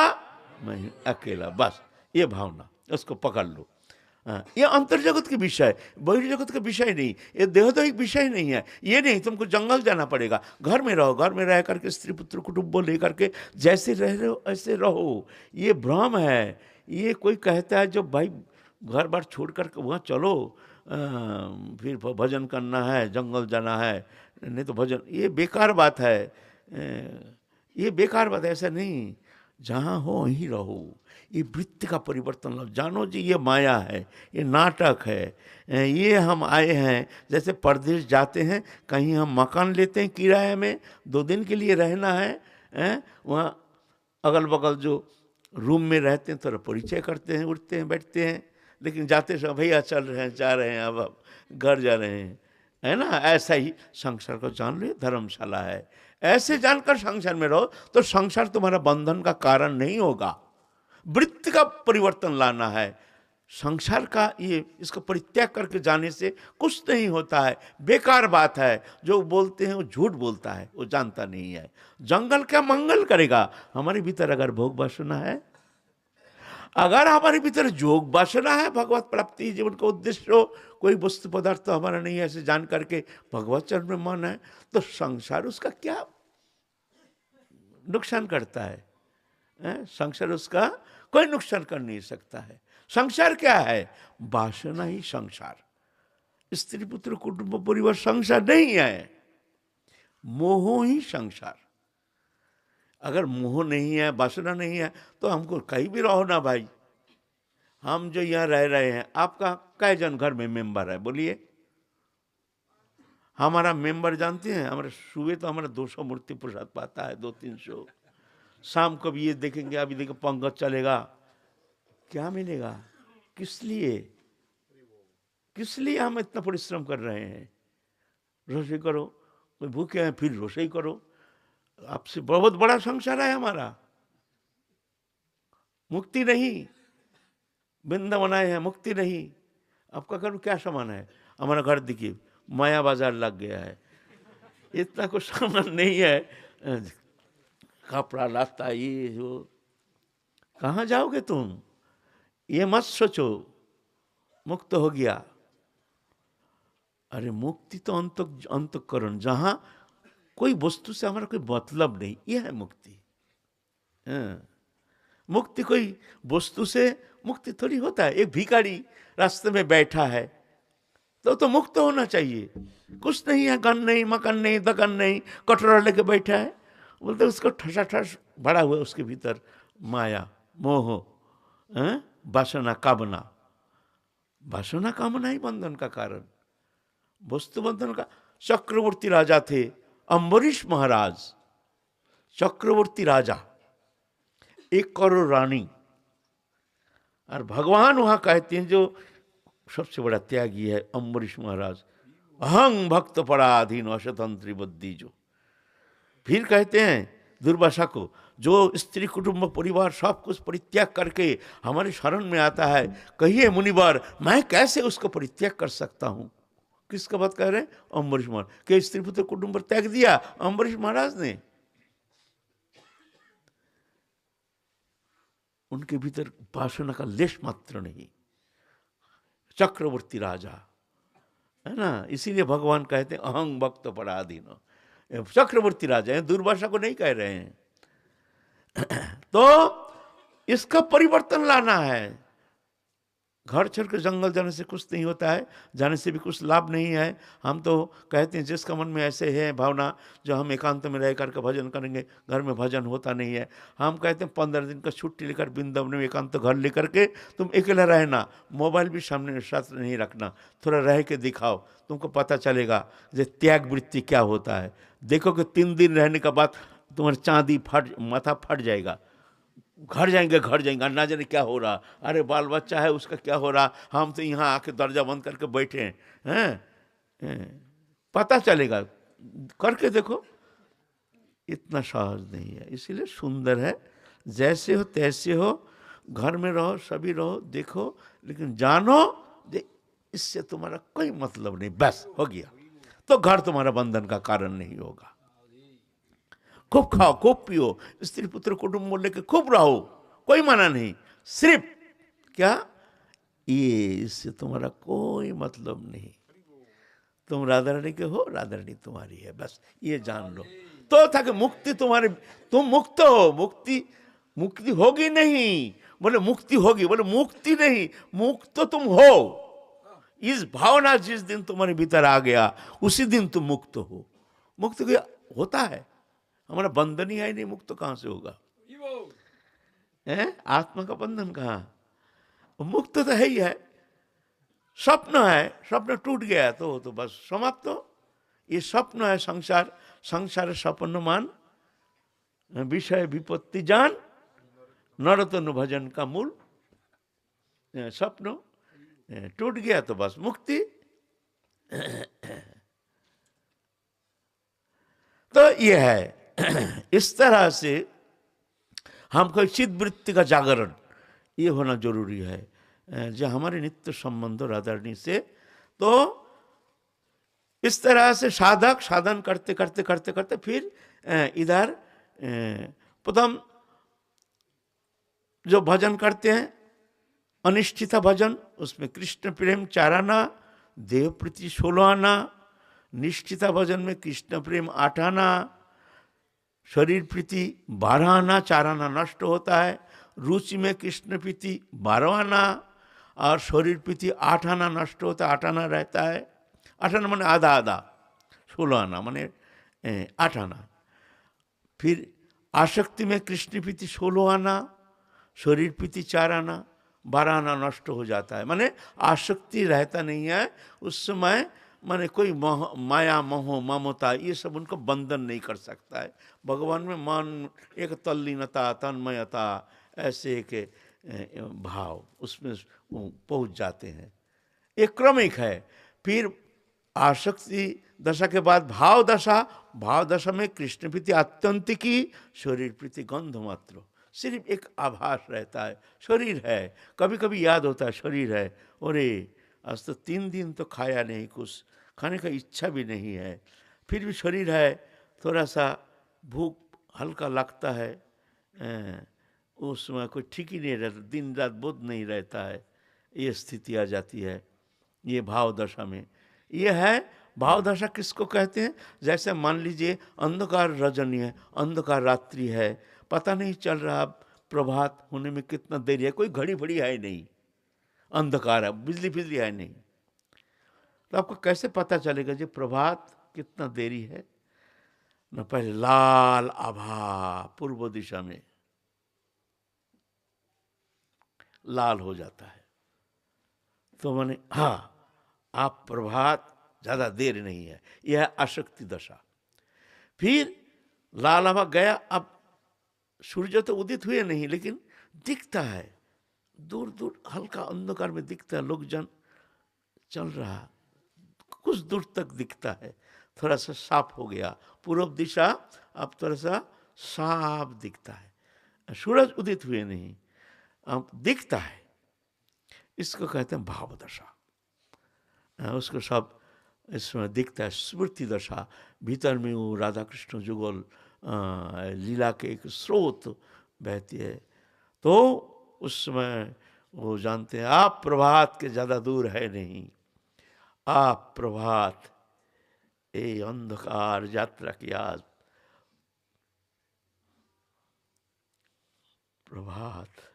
मैं अकेला, बस ये भावना, उसको पकड़ लो। ये अंतर जगत के विषय, बहिर्जगत का विषय नहीं, ये देहदैहिक विषय नहीं है। ये नहीं तुमको जंगल जाना पड़ेगा, घर में रहो, घर में रह करके स्त्री पुत्र कुटुंब लेकर के जैसे रह रहे हो ऐसे रहो, ये भ्रम है। ये कोई कहता है जो भाई घर बार छोड़ करके वहाँ चलो, फिर भजन करना है, जंगल जाना है, नहीं तो भजन, ये बेकार बात है, ये बेकार बात है। ऐसा नहीं, जहाँ हो वहीं रहो, ये वृत्ति का परिवर्तन लो, जानो जी ये माया है, ये नाटक है, ये हम आए हैं, जैसे परदेश जाते हैं, कहीं हम मकान लेते हैं किराए में, 2 दिन के लिए रहना है, वहाँ अगल बगल जो रूम में रहते हैं थोड़ा परिचय करते हैं, उठते हैं बैठते हैं, लेकिन जाते समय भैया चल रहे हैं, जा रहे हैं, अब घर जा रहे हैं, है ना। ऐसा ही संसार को जान लो, धर्मशाला है, ऐसे जानकर संसार में रहो तो संसार तुम्हारा बंधन का कारण नहीं होगा। वृत्ति का परिवर्तन लाना है, संसार का ये, इसको परित्याग करके जाने से कुछ नहीं होता है, बेकार बात है। जो बोलते हैं वो झूठ बोलता है, वो जानता नहीं है। जंगल क्या मंगल करेगा? हमारे भीतर अगर भोग वासना है, अगर हमारे भीतर जोग वासना है, भगवत प्राप्ति जीवन का उद्देश्य हो, कोई वस्तु पदार्थ तो हमारा नहीं है, ऐसे जान करके भगवत चरण में मन है, तो संसार उसका क्या नुकसान करता है? संसार उसका कोई नुकसान कर नहीं सकता है। संसार क्या है? वासना ही संसार, स्त्री पुत्र कुटुंब परिवार संसार नहीं है, मोह ही संसार। अगर मोह नहीं है, वासना नहीं है, तो हमको कहीं भी रहो ना भाई। हम जो यहाँ रह रहे हैं, आपका कै जन घर में मेंबर है बोलिए? हमारा मेंबर जानते हैं, हमारे सुबह तो हमारा 200 मूर्ति प्रसाद पाता है, 200-300। शाम को भी ये देखेंगे, अभी देखो पंकज चलेगा, क्या मिलेगा? किस लिए, किस लिए हम इतना परिश्रम कर रहे हैं? रसोई करो, कोई भूखे हैं फिर रसोई करो, आपसे बहुत बड़ा संसार है हमारा। मुक्ति नहीं, वृंदावन आए हैं, मुक्ति नहीं। आपका घर में क्या सामान है? हमारा घर देखिए माया बाजार लग गया है, इतना कुछ सामान नहीं है, कपड़ा लाता ये जो, कहाँ जाओगे तुम? ये मत सोचो मुक्त हो गया। अरे मुक्ति तो अंतःकरण, जहां कोई वस्तु से हमारा कोई मतलब नहीं, यह है मुक्ति। मुक्ति कोई वस्तु से मुक्ति थोड़ी होता है। एक भिखारी रास्ते में बैठा है तो मुक्त होना चाहिए। कुछ नहीं है, गन नहीं, मकान नहीं, दकन नहीं, कटोरा लेके बैठा है, बोलते उसको ठसाठस भरा हुआ उसके भीतर माया, मोह, वासना, कामना। वासना कामना ही बंधन का कारण, वस्तु बंधन का। चक्रवर्ती राजा थे अम्बरीश महाराज, चक्रवर्ती राजा, 1 करोड़ रानी, और भगवान वहां कहते हैं जो सबसे बड़ा त्यागी है अम्बरीश महाराज, अहं भक्त पराधीन अशतंत्री बुद्धि जो, फिर कहते हैं दुर्वासा को, जो स्त्री कुटुंब परिवार सब कुछ परित्याग करके हमारे शरण में आता है, कहिए मुनिवर मैं कैसे उसको परित्याग कर सकता हूँ। किसका बात कह रहे हैं? अम्बरीश महाराज के स्त्री पुत्र कुटुंब त्याग दिया अम्बरीश महाराज ने। उनके भीतर वासना का लेश मात्र नहीं। चक्रवर्ती राजा है ना, इसीलिए भगवान कहते हैं अहं भक्त पराधीन। चक्रवर्ती राजा है, दुर्वासा को नहीं कह रहे हैं। तो इसका परिवर्तन लाना है। घर छोड़ के जंगल जाने से कुछ नहीं होता है, जाने से भी कुछ लाभ नहीं है। हम तो कहते हैं जिसका मन में ऐसे है भावना, जो हम एकांत में रह करके भजन करेंगे, घर में भजन होता नहीं है। हम कहते हैं 15 दिन का छुट्टी लेकर वृंदावन में एकांत घर लेकर के तुम अकेला रहना, मोबाइल भी सामने साथ नहीं रखना, थोड़ा रह के दिखाओ, तुमको पता चलेगा जो त्याग वृत्ति क्या होता है। देखो कि 3 दिन रहने के बाद तुम्हारी चांदी माथा फट जाएगा। घर जाएंगे ना जाने क्या हो रहा, अरे बाल बच्चा है उसका क्या हो रहा, हम तो यहाँ आके दरजा बंद करके बैठे हैं। पता चलेगा, करके देखो। इतना सहज नहीं है, इसीलिए सुंदर है। जैसे हो तैसे हो, घर में रहो, सभी रहो, देखो, लेकिन जानो इससे तुम्हारा कोई मतलब नहीं, बस हो गया। तो घर तुम्हारा बंधन का कारण नहीं होगा। खूब खाओ, खूब पियो, स्त्री पुत्र कुटुंब लेके खूब रहो, कोई मना नहीं। सिर्फ क्या, ये इससे तुम्हारा कोई मतलब नहीं। तुम राधा रानी के हो, राधा रानी तुम्हारी है, बस ये जान लो। तो था कि मुक्ति तुम्हारे, तुम मुक्त हो। मुक्ति होगी नहीं, बोले मुक्ति होगी, बोले मुक्ति नहीं, मुक्त तो तुम हो। इस भावना जिस दिन तुम्हारे भीतर आ गया, उसी दिन तुम मुक्त हो। मुक्त होता है, हमारा बंधन ही है नहीं, मुक्त कहां से होगा? आत्मा का बंधन कहाँ? मुक्त तो है ही है। स्वप्न है, स्वप्न टूट गया तो बस समाप्त हो। ये स्वप्न है संसार, संसार स्वप्न मान, विषय विपत्ति जान, नरतन भजन का मूल। स्वप्न टूट गया तो बस मुक्ति। तो ये है, इस तरह से हमको चित्त वृत्ति का जागरण ये होना जरूरी है, जो हमारे नित्य संबंध राधा रानी से। तो इस तरह से साधक साधन करते करते करते करते फिर इधर प्रथम जो भजन करते हैं अनिष्ठिता भजन, उसमें कृष्ण प्रेम 4 आना, देव प्रीति 16 आना, निष्ठिता भजन में कृष्ण प्रेम 8 आना, शरीर प्रीति 12 आना, 4 आना नष्ट होता है। रुचि में कृष्ण प्रीति 12 आना और शरीर प्रीति 8 आना नष्ट होता है, 8 आना रहता है। 8 आना माने आधा आधा, 16 आना माने 8 आना। फिर आसक्ति में कृष्ण प्रीति 16 आना, शरीर प्रीति 4 आना, 12 आना नष्ट हो जाता है। माने आसक्ति रहता नहीं है उस समय, माने कोई माया मोह ममता ये सब उनको बंधन नहीं कर सकता है। भगवान में मन एक तल्लीनता तन्मयता ऐसे के भाव उसमें पहुंच जाते हैं। एक क्रमिक है। फिर आसक्ति दशा के बाद भाव दशा, भाव दशा में कृष्ण प्रीति आत्यंतिकी, शरीर प्रीति गंध मात्र, सिर्फ एक आभास रहता है, शरीर है। कभी कभी याद होता है शरीर है, अरे आज तो 3 दिन तो खाया नहीं, कुछ खाने का इच्छा भी नहीं है, फिर भी शरीर है, थोड़ा सा भूख हल्का लगता है, उसमें कोई ठीक ही नहीं रहता, दिन रात बोध नहीं रहता है, ये स्थिति आ जाती है। ये भाव दशा में ये है। भाव दशा किसको कहते हैं? जैसे मान लीजिए अंधकार रजनी है, अंधकार रात्रि है, पता नहीं चल रहा प्रभात होने में कितना देरी है, कोई घड़ी बड़ी है नहीं, अंधकार है, बिजली बिजली है नहीं, तो आपको कैसे पता चलेगा जी प्रभात कितना देरी है? न पहले लाल आभा पूर्व दिशा में लाल हो जाता है, तो माने हाँ आप प्रभात ज्यादा देर नहीं है, यह है आसक्ति दशा। फिर लाल आभा गया, अब सूर्य तो उदित हुए नहीं लेकिन दिखता है, दूर दूर हल्का अंधकार में दिखता है, लोग जन चल रहा कुछ दूर तक दिखता है, थोड़ा सा साफ हो गया, पूर्व दिशा अब थोड़ा सा साफ दिखता है, सूरज उदित हुए नहीं, अब दिखता है। इसको कहते हैं भाव दशा। उसको सब इसमें दिखता है, स्मृति दशा। भीतर में वो राधा कृष्ण जुगल लीला के एक स्रोत बहती है, तो उस समय वो जानते हैं आप प्रभात के ज़्यादा दूर है नहीं, आप प्रभात ए अंधकार यात्रा की आज प्रभात।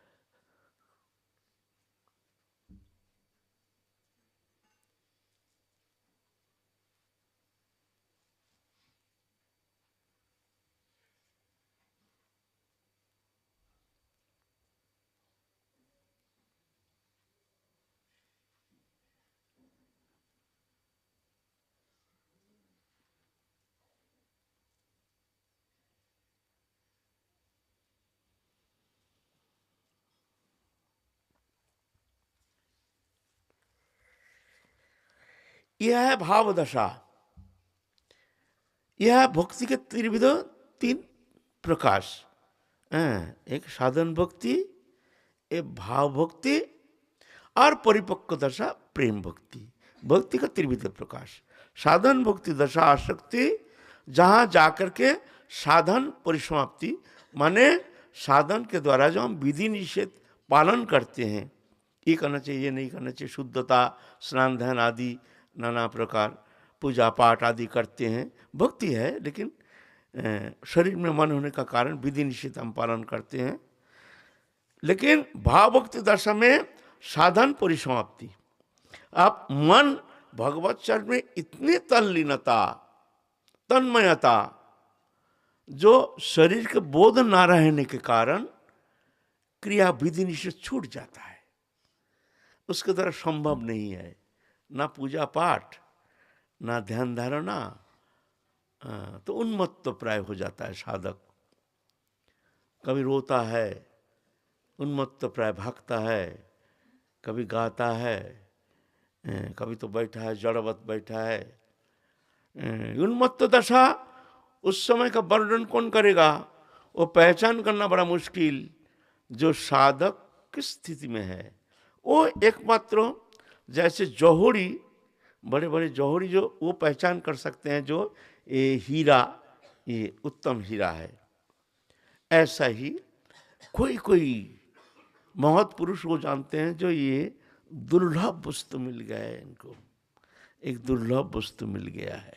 यह है भाव दशा। यह भक्ति के त्रिविध तीन प्रकाश, एक साधन भक्ति, एक भाव भक्ति और परिपक्व दशा प्रेम भक्ति। भक्ति का त्रिविध प्रकाश। साधन भक्ति दशा आसक्ति, जहाँ जाकर के साधन परिसमाप्ति, माने साधन के द्वारा जो हम विधि निषेध पालन करते हैं, ये करना चाहिए, ये नहीं करना चाहिए, शुद्धता, स्नान ध्यान आदि नाना प्रकार पूजा पाठ आदि करते हैं, भक्ति है, लेकिन शरीर में मन होने का कारण विधि निषेध हम पालन करते हैं। लेकिन भाव भक्ति दशा में साधन परिसमाप्ति, आप मन भगवत चरण में इतनी तल्लीनता, तन्मयता, जो शरीर के बोध ना रहने के कारण क्रिया विधि निषेध छूट जाता है, उसके द्वारा संभव नहीं है, ना पूजा पाठ, ना ध्यान धारणा, तो उन्मत्त प्राय हो जाता है साधक। कभी रोता है, उन्मत्त प्राय भागता है, कभी गाता है, कभी तो बैठा है जड़वत बैठा है। उन्मत्त दशा, उस समय का वर्णन कौन करेगा, वो पहचान करना बड़ा मुश्किल। जो साधक किस स्थिति में है, वो एकमात्र जैसे जौहरी, बड़े बड़े जौहरी जो वो पहचान कर सकते हैं, जो ये हीरा, ये उत्तम हीरा है, ऐसा ही कोई कोई महत् पुरुष वो जानते हैं जो ये दुर्लभ वस्तु मिल गया है, इनको एक दुर्लभ वस्तु मिल गया है,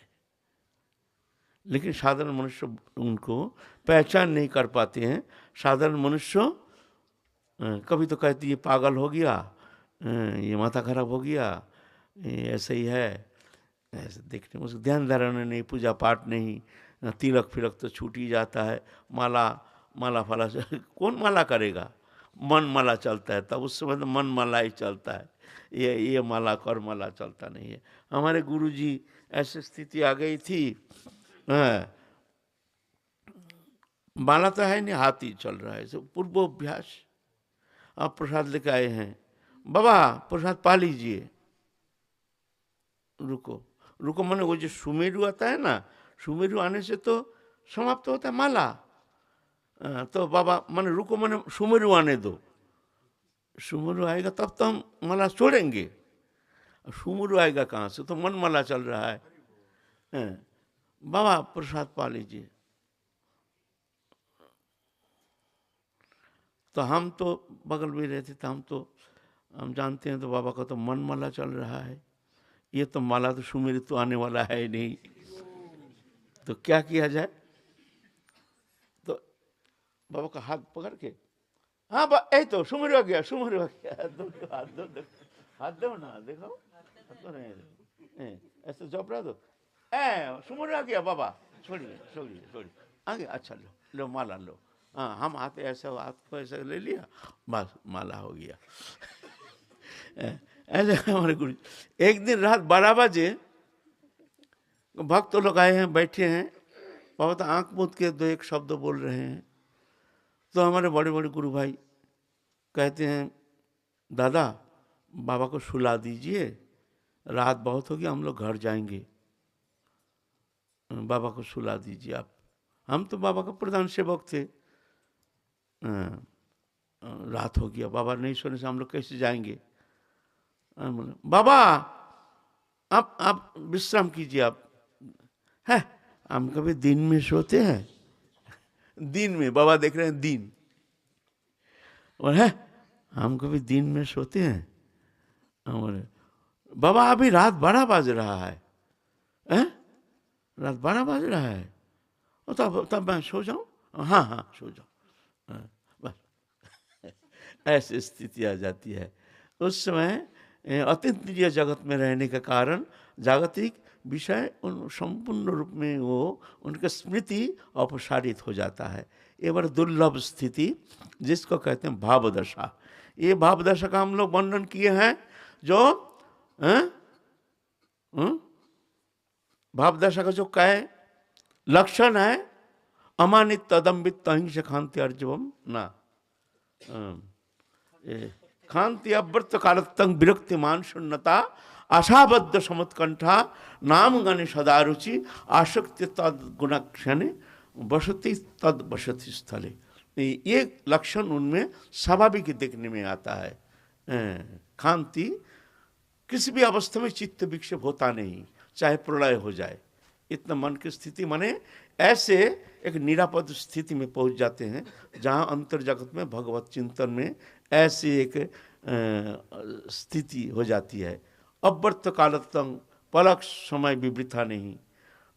लेकिन साधारण मनुष्य उनको पहचान नहीं कर पाते हैं। साधारण मनुष्य कभी तो कहती है पागल हो गया, ये माथा खराब हो गया, ये ऐसे ही है, ऐसे देखने में उसको ध्यान धारणा नहीं, पूजा पाठ नहीं, तिलक फिलक तो छूट ही जाता है, माला माला फाला कौन माला करेगा, मन माला चलता है, तब उस समय तो मन माला ही चलता है, ये माला कर माला चलता नहीं है। हमारे गुरुजी ऐसी स्थिति आ गई थी, माला तो है नहीं, हाथ ही चल रहा है, पूर्वोभ्यास। आप प्रसाद लेके आए हैं, बाबा प्रसाद पा लीजिए, रुको रुको, मैंने वो जो सुमेरु आता है ना, सुमेरु आने से तो समाप्त होता है माला, तो बाबा मैंने रुको, मैंने सुमेरु आने दो, सुमेरु आएगा तब तो हम माला छोड़ेंगे, सुमेरु आएगा कहाँ से, तो मन माला चल रहा है, बाबा प्रसाद पा लीजिए। तो हम तो बगल में रहते थे, हम जानते हैं, तो बाबा का तो मन माला चल रहा है, ये तो माला तो सुमेरु तो आने वाला है नहीं, तो क्या किया जाए। तो बाबा का हाथ पकड़ के, हाँ यही तो सुमेरु आ गया, सुमेरु आ गया, हाथ दो ना, देखो तो नहीं, ऐसे चौपड़ा दो, सुमेरु आ गया बाबा, छोड़िए छोड़िए छोड़िए, आ गया, अच्छा लो लो माला लो, हाँ हम हाथ ऐसा, हाथ को ऐसा ले लिया, बस माला हो गया। ऐसे हमारे गुरु, एक दिन रात 12 बजे भक्त लोग आए हैं, बैठे हैं, बाबा तो आंख मूंद के 2-1 शब्द बोल रहे हैं, तो हमारे बड़े बड़े गुरु भाई कहते हैं, दादा बाबा को सुला दीजिए, रात बहुत होगी, हम लोग घर जाएंगे। बाबा को सुला दीजिए आप। हम तो बाबा का प्रधान सेवक थे। रात हो गया, बाबा नहीं सोने से हम लोग कैसे जाएंगे। बोले बाबा आप विश्राम कीजिए आप। है हम कभी दिन में सोते हैं? दिन में बाबा देख रहे हैं दिन, और है हम कभी दिन में सोते हैं? हम बोले बाबा अभी रात 12 बज रहा है। रात 12 बज रहा है, तब मैं सो जाऊं? हाँ हाँ सो जाओ। बस ऐसी स्थिति आ जाती है। उस समय अतीन्द्रिय जगत में रहने के कारण जागतिक विषय उन संपूर्ण रूप में वो उनका स्मृति अपसारित हो जाता है। ये बड़ा दुर्लभ स्थिति जिसको कहते हैं भावदशा। ये भावदशा का हम लोग वर्णन किए हैं। जो भावदशा का जो क्या लक्षण है, अमानित तदम्बित अहिंसा खांति अर्जवम ना खांति अव्रत कालत्तंग विरक्तिमान शून्यता आशाबद्ध समुत्कंठा नाम गणे सदारुचि आसक्ति तद गुणक्षणे बसती तद बसती स्थले। ये लक्षण उनमें स्वाभाविक देखने में आता है। खांति किसी भी अवस्था में चित्त विक्षेप होता नहीं, चाहे प्रलय हो जाए। इतना मन की स्थिति माने ऐसे एक निरापद स्थिति में पहुंच जाते हैं जहां अंतर जगत में भगवत चिंतन में ऐसी एक स्थिति हो जाती है। अव्यर्थ कालत्तंग पलक समय भी वृथा नहीं,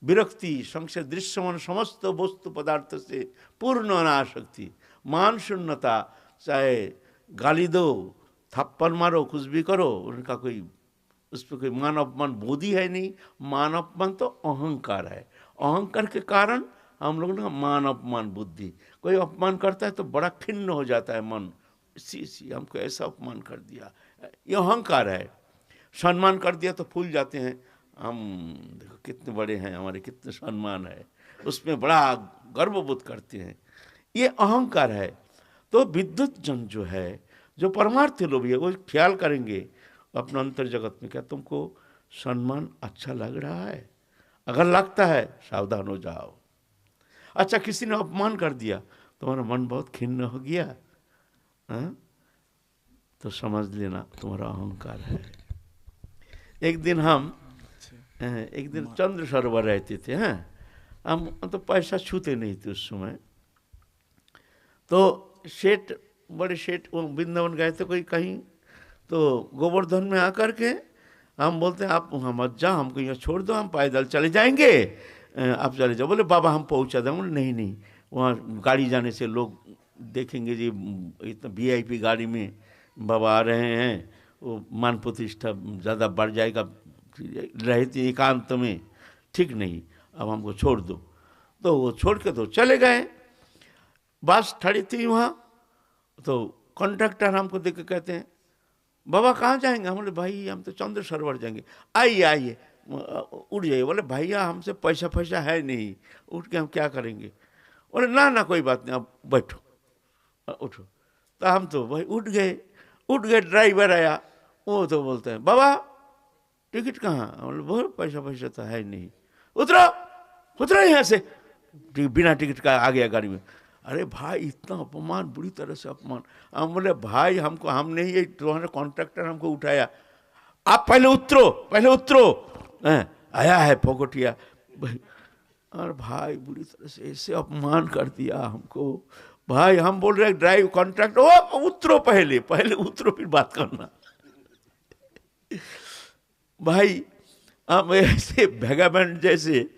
विरक्ति संशय दृश्यमान समस्त वस्तु पदार्थ से पूर्ण अनासक्ति, मान शून्यता, चाहे गाली दो थप्पड़ मारो कुछ भी करो, उनका कोई उस पर कोई मान अपमान बोधी है नहीं। मान अपमान तो अहंकार है, अहंकार के कारण हम लोगों ने मान अपमान बुद्धि। कोई अपमान करता है तो बड़ा खिन्न हो जाता है मन, इसी हमको ऐसा अपमान कर दिया, ये अहंकार है। सम्मान कर दिया तो फूल जाते हैं, हम देखो कितने बड़े हैं, हमारे कितने सम्मान है, उसमें बड़ा गर्वबोध करते हैं, ये अहंकार है। तो विद्युत जन जो है, जो परमार्थ लोभी है, वो ख्याल करेंगे अपना अंतर जगत में, क्या तुमको सम्मान अच्छा लग रहा है? अगर लगता है सावधान हो जाओ। अच्छा किसी ने अपमान कर दिया, तुम्हारा मन बहुत खिन्न हो गया, तो समझ लेना तुम्हारा अहंकार है। एक दिन चंद्र सरोवर रहते थे। हम तो पैसा छूते नहीं थे उस समय। तो सेठ, बड़े सेठ वो वृंदावन गए थे कोई कहीं, तो गोवर्धन में आकर के हम बोलते हैं आप वहाँ मत जाओ, हमको यहाँ छोड़ दो, हम पैदल चले जाएंगे, आप चले जाओ। बोले बाबा हम पहुँचा दें। बोले नहीं नहीं, वहाँ गाड़ी जाने से लोग देखेंगे जी इतना वीआईपी गाड़ी में बाबा आ रहे हैं, वो मान प्रतिष्ठा ज़्यादा बढ़ जाएगा, रहते एकांत में ठीक नहीं, अब हमको छोड़ दो। तो वो छोड़ के तो चले गए। बस खड़ी थी वहाँ, तो कॉन्ट्रैक्टर हमको देख के कहते हैं बाबा कहाँ जाएंगे? हम बोले भाई हम तो चंद्र सरोवर जाएंगे। आइए आइए उठ जाइए। बोले भैया हमसे पैसा है नहीं, उठ के हम क्या करेंगे? बोले ना ना कोई बात नहीं, अब बैठो उठो। तो हम तो भाई उठ गए। ड्राइवर आया, वो तो बोलते हैं बाबा टिकट कहाँ? बोले बहुत पैसा तो है नहीं, उतरो यहाँ से, बिना टिकट का आ गया गाड़ी में। अरे भाई इतना अपमान, बुरी तरह से अपमान। हम बोले भाई हमने ये तुम्हारे कॉन्ट्रैक्टर हमको उठाया, आप पहले उतरो आया है फोकटिया। और भाई बुरी तरह से ऐसे अपमान कर दिया हमको। भाई हम बोल रहे ड्राइव कॉन्ट्रैक्टर, ओ उतरो पहले उतरो फिर बात करना। भाई हम ऐसे भगवान जैसे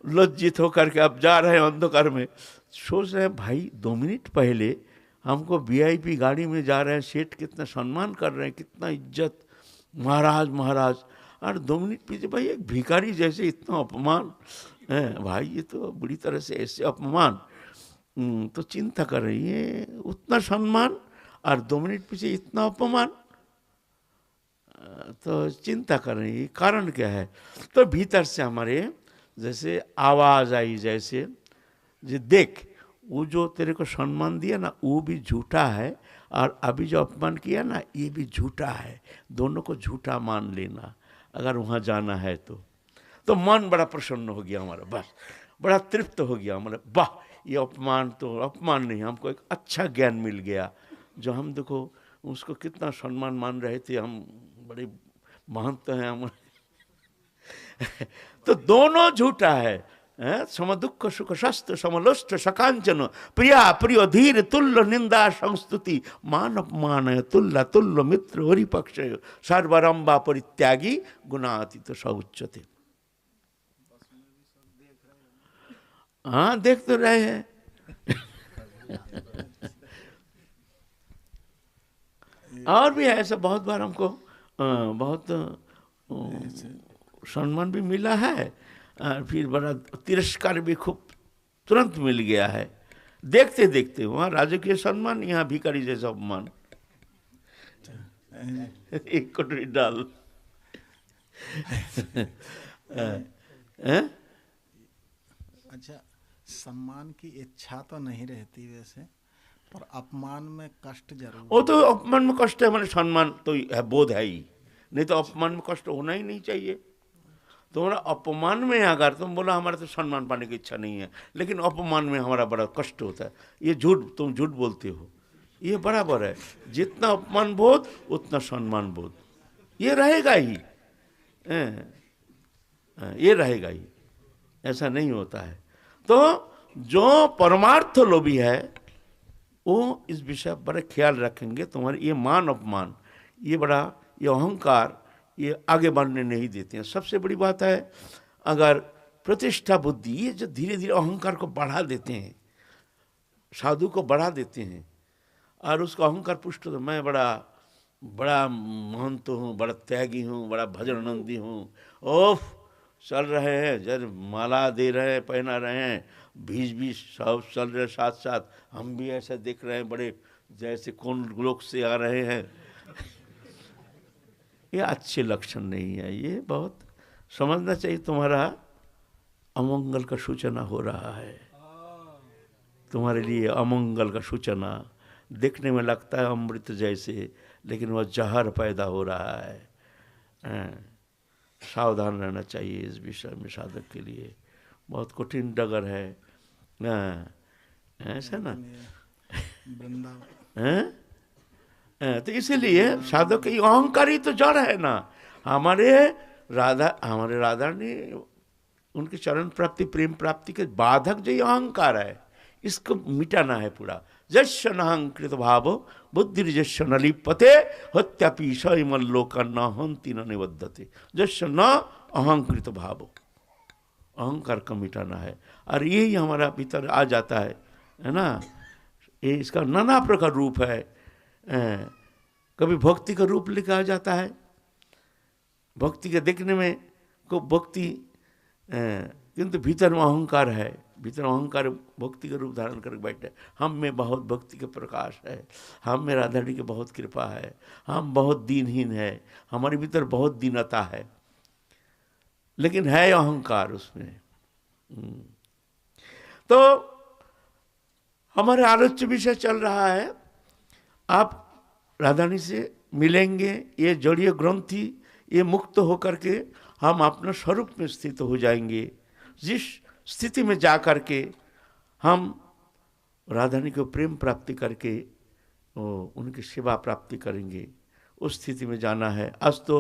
लज्जित होकर के अब जा रहे हैं अंधकार में, सोच रहे हैं भाई 2 मिनट पहले हमको वीआईपी गाड़ी में जा रहे हैं, सेठ कितना सम्मान कर रहे हैं, कितना इज्जत, महाराज, और 2 मिनट पीछे भाई एक भिखारी जैसे इतना अपमान है। भाई ये तो बुरी तरह से ऐसे अपमान। तो चिंता कर रही है, उतना सम्मान और 2 मिनट पीछे इतना अपमान, तो चिंता कर रही है कारण क्या है? तो भीतर से हमारे जैसे आवाज़ आई, जैसे जी देख वो जो तेरे को सम्मान दिया ना वो भी झूठा है, और अभी जो अपमान किया ना ये भी झूठा है, दोनों को झूठा मान लेना अगर वहाँ जाना है तो। तो मन बड़ा प्रसन्न हो गया हमारा, बस बड़ा तृप्त हो गया हमारा। वाह, ये अपमान तो अपमान नहीं, हमको एक अच्छा ज्ञान मिल गया, जो हम देखो उसको कितना सम्मान मान रहे थे, हम बड़े महंत हैं हम। तो दोनों झूठा है, सम दुख सुख शस्त्र समलोष्ट सकांचन प्रिया प्रिय धीर तुल्य निंदा संस्तुति मान अपमान तुल्य तुल्य मित्र हरिपक्ष सर्वरंबा परित्यागी गुणातीत सउच्यते। हाँ, देख तो रहे हैं। और भी ऐसा बहुत बार हमको बहुत सम्मान भी मिला है, और फिर बड़ा तिरस्कार भी खूब तुरंत मिल गया है। देखते देखते वहाँ राजकीय सम्मान, यहाँ भिखारी जैसा अपमान। एक कटोरी डाल। अच्छा, सम्मान की इच्छा तो नहीं रहती वैसे, पर अपमान में कष्ट जरूर। वो तो अपमान में कष्ट है, मतलब सम्मान तो है, बोध है ही, नहीं तो अपमान में कष्ट होना ही नहीं चाहिए। तुम्हारा अपमान में अगर तुम बोला हमारा तो सम्मान पाने की इच्छा नहीं है, लेकिन अपमान में हमारा बड़ा कष्ट होता है, ये झूठ, तुम झूठ बोलते हो, ये बराबर है। जितना अपमान बोध उतना सम्मान बोध, ये रहेगा ही, ये रहेगा ही, ऐसा नहीं होता है। तो जो परमार्थ लोभी है वो इस विषय पर ख्याल रखेंगे, तुम्हारे ये मान अपमान, ये बड़ा, ये अहंकार, ये आगे बढ़ने नहीं देते हैं। सबसे बड़ी बात है, अगर प्रतिष्ठा बुद्धि, ये जो धीरे धीरे अहंकार को बढ़ा देते हैं, साधु को बढ़ा देते हैं, और उसका अहंकार पुष्ट, तो मैं बड़ा बड़ा महंत हूँ, बड़ा त्यागी हूँ, बड़ा भजनानंदी हूँ, ओफ चल रहे हैं, जब माला दे रहे हैं, पहना रहे हैं, बीज भी सब चल रहे, साथ साथ हम भी ऐसा देख रहे हैं, बड़े जैसे कौन लोग से आ रहे हैं। ये अच्छे लक्षण नहीं है, ये बहुत समझना चाहिए। तुम्हारा अमंगल का सूचना हो रहा है, तुम्हारे लिए अमंगल का सूचना। देखने में लगता है अमृत जैसे, लेकिन वह जहर पैदा हो रहा है। सावधान रहना चाहिए इस विषय में, साधक के लिए बहुत कठिन डगर है, ऐसा ना। तो इसीलिए साधक की अहंकारी तो जड़ है ना। हमारे राधा ने उनके चरण प्राप्ति, प्रेम प्राप्ति के बाधक जो ये अहंकार है, इसको मिटाना है पूरा। जस्य नहंकृत भाव बुद्धि जस्य न लिप्यते हत्यापि सैमल्लोक न हंति न निबद्धते। जस्य न अहंकृत भाव, अहंकार को मिटाना है, और यही हमारा भीतर आ जाता है ना। ये इसका नाना प्रकार रूप है। कभी भक्ति का रूप लेकर आ जाता है, भक्ति के देखने में को भक्ति, किंतु भीतर में अहंकार है, भीतर अहंकार भक्ति का रूप धारण करके बैठे। हम में बहुत भक्ति के प्रकाश है, हम में राधा रानी की बहुत कृपा है, हम बहुत दीनहीन है, हमारे भीतर बहुत दीनता है, लेकिन है अहंकार उसमें। तो हमारे आलोच्य विषय चल रहा है, आप राधा रानी से मिलेंगे, ये जड़ीय ग्रंथि ये मुक्त होकर के हम अपने स्वरूप में स्थित हो जाएंगे। जिस स्थिति में जा करके हम राधा रानी को प्रेम प्राप्ति करके उनकी सेवा प्राप्ति करेंगे, उस स्थिति में जाना है। आज तो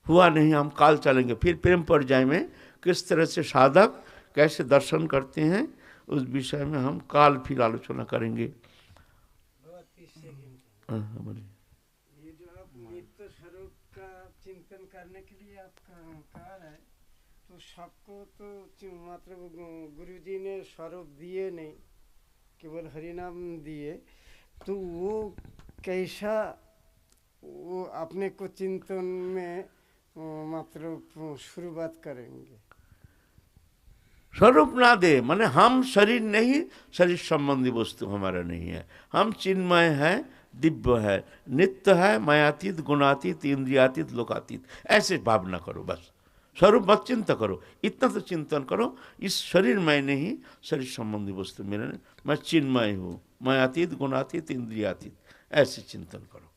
हुआ नहीं, हम काल चलेंगे। फिर प्रेम पर्याय में किस तरह से साधक कैसे दर्शन करते हैं, उस विषय में हम काल फिर आलोचना करेंगे। ये जो आप नित्य स्वरूप का चिंतन करने के लिए आप कहा है, तो सबको तो मतलब गुरुजी ने स्वरूप दिए नहीं, केवल हरिनाम दिए, तो वो कैसा वो अपने को चिंतन में मतलब शुरुआत करेंगे? स्वरूप ना दे माने हम शरीर नहीं, शरीर संबंधी वस्तु हमारा नहीं है। हम चिन्मय है, दिव्य है, नित्य है, मायातीत, गुणातीत, इंद्रियातीत, लोकातीत, ऐसे भावना करो। बस स्वरूप मत चिंता करो, इतना तो चिंतन करो, इस शरीर में नहीं, शरीर संबंधी वस्तु मेरे नहीं, मैं चिन्मय हूँ, मायातीत, गुणातीत, इंद्रियातीत, ऐसे चिंतन करो।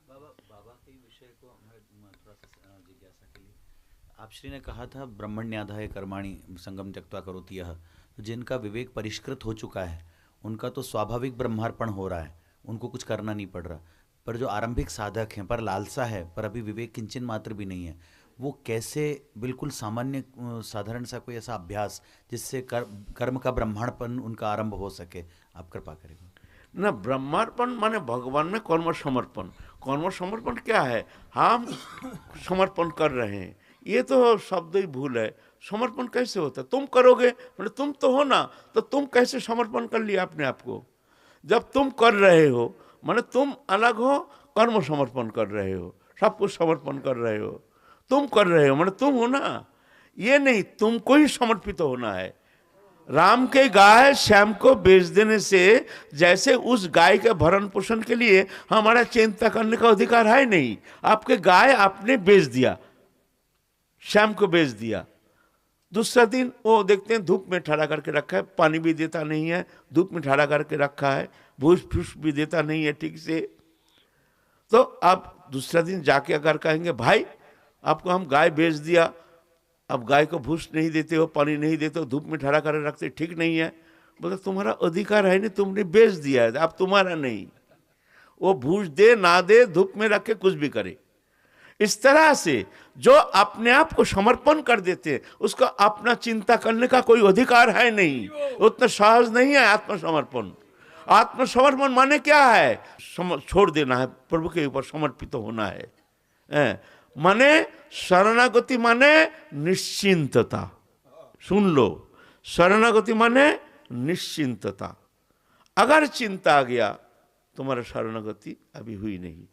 बाबा के विषय को हमें थोड़ा सा जिज्ञासा के लिए, आप श्री ने कहा था ब्रह्मण्याधाय कर्माणि संगम त्यक्त्वा करोति यह, तो जिनका विवेक परिष्कृत हो चुका है उनका तो स्वाभाविक ब्रह्मार्पण हो रहा है, उनको कुछ करना नहीं पड़ रहा। पर जो आरंभिक साधक हैं, पर लालसा है, पर अभी विवेक किंचन मात्र भी नहीं है, वो कैसे बिल्कुल सामान्य साधारण सा कोई ऐसा अभ्यास जिससे कर्म का ब्रह्मांडपन उनका आरंभ हो सके, आप कृपा करेंगे। ना ब्रह्मार्पण माने भगवान में कर्म समर्पण। कर्म समर्पण क्या है? हम समर्पण कर रहे हैं, ये तो शब्द ही भूल है। समर्पण कैसे होता है? तुम करोगे मतलब तुम तो हो ना, तो तुम कैसे समर्पण कर लिया अपने आप को? जब तुम कर रहे हो माने तुम अलग हो, कर्म समर्पण कर रहे हो, सब कुछ समर्पण कर रहे हो, तुम कर रहे हो माने तुम हो ना। ये नहीं, तुमको ही समर्पित होना है। राम के गाय श्याम को बेच देने से जैसे उस गाय के भरण पोषण के लिए हमारा चिंता करने का अधिकार है नहीं। आपके गाय आपने बेच दिया, श्याम को बेच दिया, दूसरा दिन वो देखते हैं धूप में ठहरा करके रखा है, पानी भी देता नहीं है, धूप में ठहरा करके रखा है, भूस फूस भी देता नहीं है ठीक से। तो आप दूसरा दिन जाके अगर कहेंगे भाई आपको हम गाय बेच दिया, अब गाय को भूस नहीं देते हो, पानी नहीं देते हो, धूप में ठहरा कर रखते, ठीक नहीं है। बोले तुम्हारा अधिकार है नहीं, तुमने बेच दिया है, अब तुम्हारा नहीं। वो भूस दे ना दे, धूप में रख के कुछ भी करे। इस तरह से जो अपने आप को समर्पण कर देते हैं उसका अपना चिंता करने का कोई अधिकार है नहीं, उतना सहज नहीं है आत्मसमर्पण। आत्मसमर्पण माने क्या है? छोड़ देना है, प्रभु के ऊपर समर्पित होना है। माने शरणागति माने निश्चिंतता। सुन लो, शरणागति माने निश्चिंतता। अगर चिंता आ गया तुम्हारा शरणागति अभी हुई नहीं।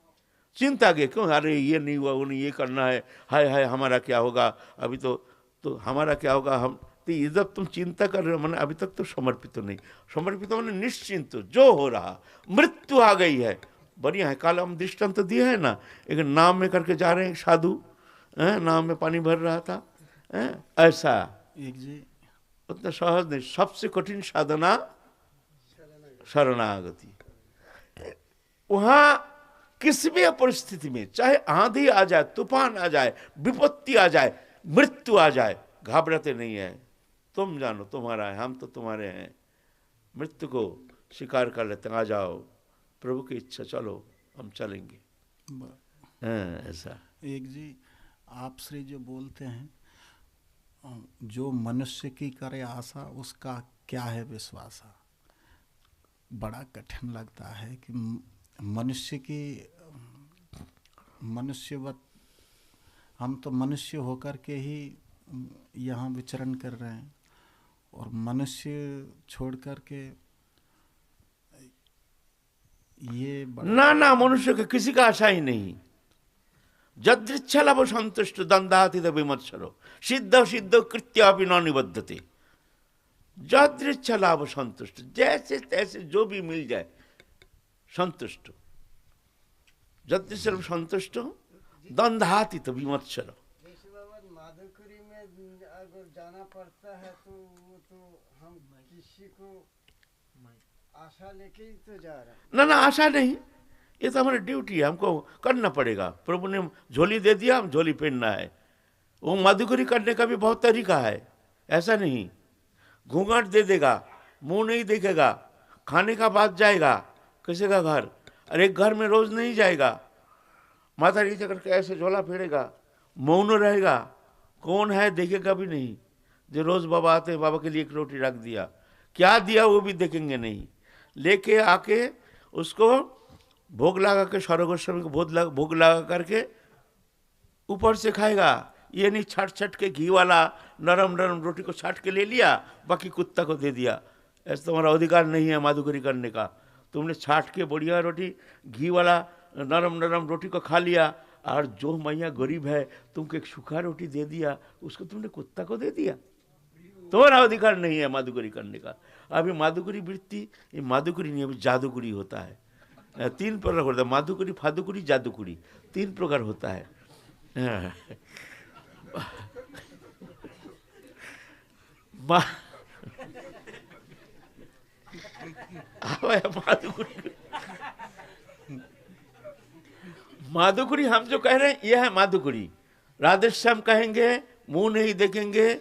चिंता के क्यों? अरे ये नहीं हुआ, वो नहीं, ये करना है, हाय हाय हमारा क्या होगा, अभी तो हमारा क्या होगा। हम तो ये जब तुम चिंता कर रहे हो मैंने अभी तक तो समर्पित नहीं। समर्पित मैंने निश्चिंत, जो हो रहा, मृत्यु आ गई है, बढ़िया है। कल हम दृष्टांत तो दिए है ना, एक नाव में करके जा रहे हैं साधु, नाव में पानी भर रहा था, ऐसा एक जी उतना सहज नहीं। सबसे कठिन साधना शरणागति। वहां किसी भी परिस्थिति में चाहे आंधी आ जाए, तूफान आ जाए, विपत्ति आ जाए, मृत्यु आ जाए, घबराते नहीं है। तुम जानो तुम्हारा है, हम तो तुम्हारे हैं। मृत्यु को स्वीकार कर लेते हैं, आ जाओ प्रभु की इच्छा, चलो हम चलेंगे। ऐसा एक जी आप श्री जो बोलते हैं, जो मनुष्य की करे आशा उसका क्या है विश्वास। बड़ा कठिन लगता है कि मनुष्य की मनुष्यवत, हम तो मनुष्य होकर के ही यहाँ विचरण कर रहे हैं, और मनुष्य छोड़ कर के ये ना मनुष्य के किसी का आशा ही नहीं। जदृच्छलभ संतुष्ट दंडातीत विमत्सरो सिद्ध सिद्ध कृत्यापि न निबद्धते। जदृच्छलभ संतुष्ट, जैसे तैसे जो भी मिल जाए संतुष्ट। जदृच्छलभ संतुष्ट दंडातीत विमत्सरो। जैसे बाबा माधुकरी में अगर जाना पड़ता है तो हम किसी को आशा लेके ही तो जा रहे हैं। ना आशा नहीं, ये तो हमारी ड्यूटी है, हमको करना पड़ेगा। प्रभु ने झोली दे दिया, हम झोली पहनना है। वो मधुकरी करने का भी बहुत तरीका है, ऐसा नहीं। घूंघट दे देगा, मुंह नहीं देखेगा, खाने का बात जाएगा किसी का घर, अरे एक घर में रोज नहीं जाएगा, माथा नीचे करके ऐसे झोला फेरेगा, मौन रहेगा, कौन है देखेगा भी नहीं। जो रोज बाबा आते, बाबा के लिए एक रोटी रख दिया, क्या दिया वो भी देखेंगे नहीं। लेके आके उसको भोग लगा के, सौरभ गोस्वामी को भोग लगा करके ऊपर से खाएगा। ये नहीं छट के घी वाला नरम नरम रोटी को छाट के ले लिया, बाकी कुत्ता को दे दिया। ऐसा तुम्हारा अधिकार नहीं है माधुकरी करने का। तुमने छाट के बढ़िया रोटी, घी वाला नरम नरम रोटी को खा लिया, और जो मैया गरीब है तुमको एक सूखा रोटी दे दिया, उसको तुमने कुत्ता को दे दिया। तुम्हारा अधिकार नहीं है माधुकरी करने का। अभी माधुकरी वृत्ति, ये माधुकरी नहीं, अभी जादूकरी होता है। 3 प्रकार होता है, माधुकरी, फादुकरी, जादूकरी, 3 प्रकार होता है। माधुकरी हम जो कह रहे हैं ये है माधुकरी। राधेश्याम कहेंगे मुंह नहीं देखेंगे,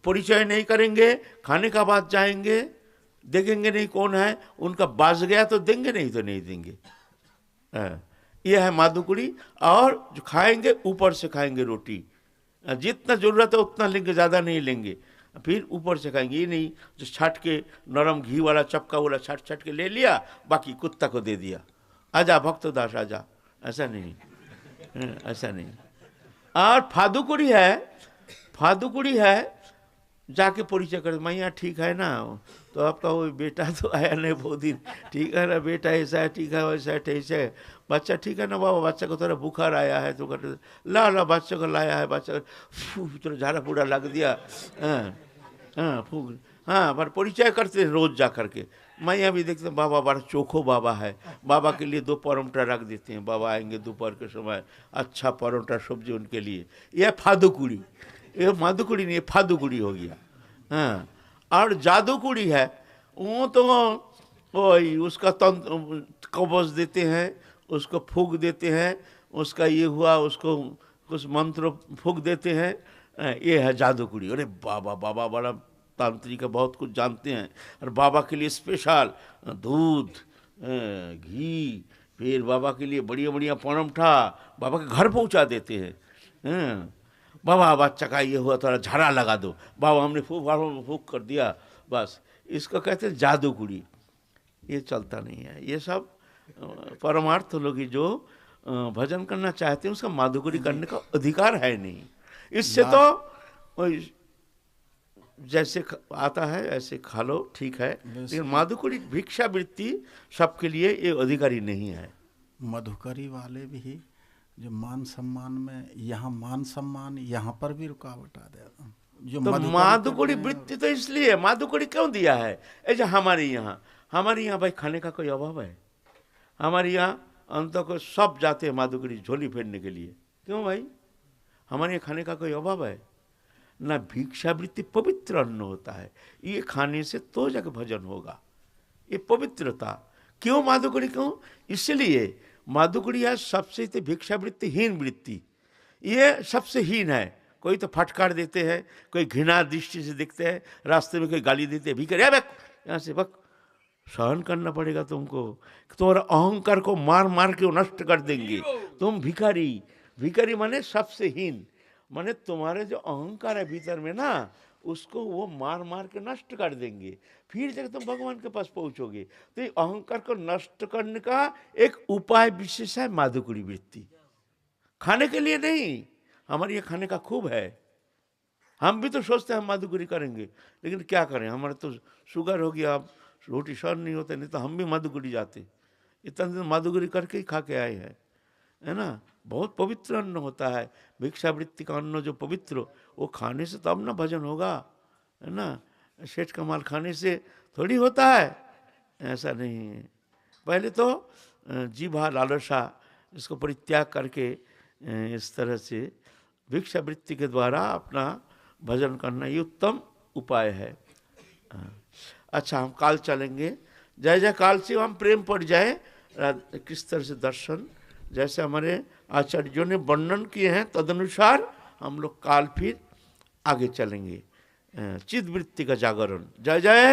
परिचय नहीं करेंगे, खाने का बाद जाएंगे, देखेंगे नहीं कौन है, उनका बाज गया तो देंगे, नहीं तो नहीं देंगे। यह है माधुकुड़ी। और जो खाएंगे ऊपर से खाएंगे रोटी, जितना जरूरत है उतना लेंगे, ज़्यादा नहीं लेंगे, फिर ऊपर से खाएंगे। ये नहीं जो छाट के नरम घी वाला चपका वाला छाट छाट के ले लिया, बाकी कुत्ता को दे दिया, आजा भक्तदास आजा, ऐसा नहीं, ऐसा नहीं। और फादुकुड़ी है, फादुकुड़ी है जाके परिचय कर, मैया ठीक है ना, तो आपका वो बेटा तो आया नहीं बहुत दिन, ठीक है ना बेटा, ऐसा है, ठीक है वैसा है, ऐसा है, बच्चा ठीक है ना बाबा, बच्चा को थोड़ा बुखार आया है, तो कहते ला ला बच्चे को लाया है, बच्चा तो झाड़ा पूरा लग दिया, हाँ फूक, हाँ पर परिचय करते हैं रोज जा करके। मैया भी देखते हैं बाबा बड़ा चोखो बाबा है, बाबा के लिए 2 परोठा रख देते हैं, बाबा आएंगे दोपहर के समय, अच्छा परोठा सब्जी उनके लिए। यह फादुकुड़ी, ये माधुकुड़ी नहीं, फादुकुड़ी हो गया। हाँ, और जादूकुड़ी है, वो तो वही उसका तंत्र कवच देते हैं, उसको फूक देते हैं, उसका ये हुआ, उसको कुछ मंत्र फूक देते हैं, ये है जादूकुड़ी। अरे बाबा, बाबा बड़ा तांत्रिक है, बहुत कुछ जानते हैं। और बाबा के लिए स्पेशल दूध, घी, फिर बाबा के लिए बढ़िया बढ़िया परोठा बाबा के घर पहुंचा देते हैं। बाबा बच्चा का ये हुआ, थोड़ा झाड़ा लगा दो, बाबा हमने फूक कर दिया, बस इसको कहते हैं जादूकुड़ी। ये चलता नहीं है। ये सब परमार्थ लोग जो भजन करना चाहते हैं उसका माधुकुड़ी करने का अधिकार है नहीं। इससे तो जैसे आता है ऐसे खा लो, ठीक है, लेकिन माधुकुड़ी भिक्षावृत्ति सबके लिए ये अधिकारी नहीं है। मधुकरी वाले भी जो मान सम्मान में, यहाँ मान सम्मान, यहाँ पर भी रुकावट आ देता जो तो माधुकुड़ी वृत्ति तो इसलिए माधुकुड़ी क्यों दिया है? ऐसा हमारे यहाँ भाई खाने का कोई अभाव है? हमारे यहाँ अंत को सब जाते हैं माधुकुड़ी झोली फेरने के लिए, क्यों भाई? हमारे यहाँ खाने का कोई अभाव है ना? भिक्षावृत्ति पवित्र अन्न होता है, ये खाने से तो जाके भजन होगा, ये पवित्रता। क्यों माधुकुड़ी? क्यों? इसलिए माधुकुड़ी है सबसे भिक्षावृत्ति हीन वृत्ति, ये सबसे हीन है। कोई तो फटकार देते हैं, कोई घृणा दृष्टि से देखते हैं, रास्ते में कोई गाली देते हैं, भिखारी यहाँ से बक, सहन करना पड़ेगा तुमको, तुम्हारा अहंकार को मार मार के नष्ट कर देंगे तुम। भिखारी, भिखारी माने सबसे हीन, माने तुम्हारे जो अहंकार है भीतर में ना, उसको वो मार मार के नष्ट कर देंगे, फिर जाकर तुम भगवान के पास पहुंचोगे। तो ये अहंकार को नष्ट करने का एक उपाय विशेष है माधुकुड़ी वृत्ति, खाने के लिए नहीं। हमारे ये खाने का खूब है, हम भी तो सोचते हैं हम माधुकुड़ी करेंगे, लेकिन क्या करें, हमारे तो शुगर हो गया, अब रोटी सहन नहीं होते, नहीं तो हम भी माधुकुड़ी जाते। इतना दिन माधुकुड़ी करके ही खा के आए हैं, है ना। बहुत पवित्र अन्न होता है, भिक्षावृत्ति का अन्न जो पवित्र, वो खाने से तब ना भजन होगा, है ना। सेठ का माल खाने से थोड़ी होता है, ऐसा नहीं है। पहले तो जीभा लालसा इसको परित्याग करके इस तरह से भिक्षावृत्ति के द्वारा अपना भजन करना, ये उत्तम उपाय है। अच्छा, हम काल चलेंगे। जय जय काल से हम प्रेम पड़ जाए, किस तरह से दर्शन, जैसे हमारे आचार्यों ने वर्णन किए हैं तदनुसार हम लोग काल फिर आगे चलेंगे। चिद वृत्ति का जागरण। जय जय।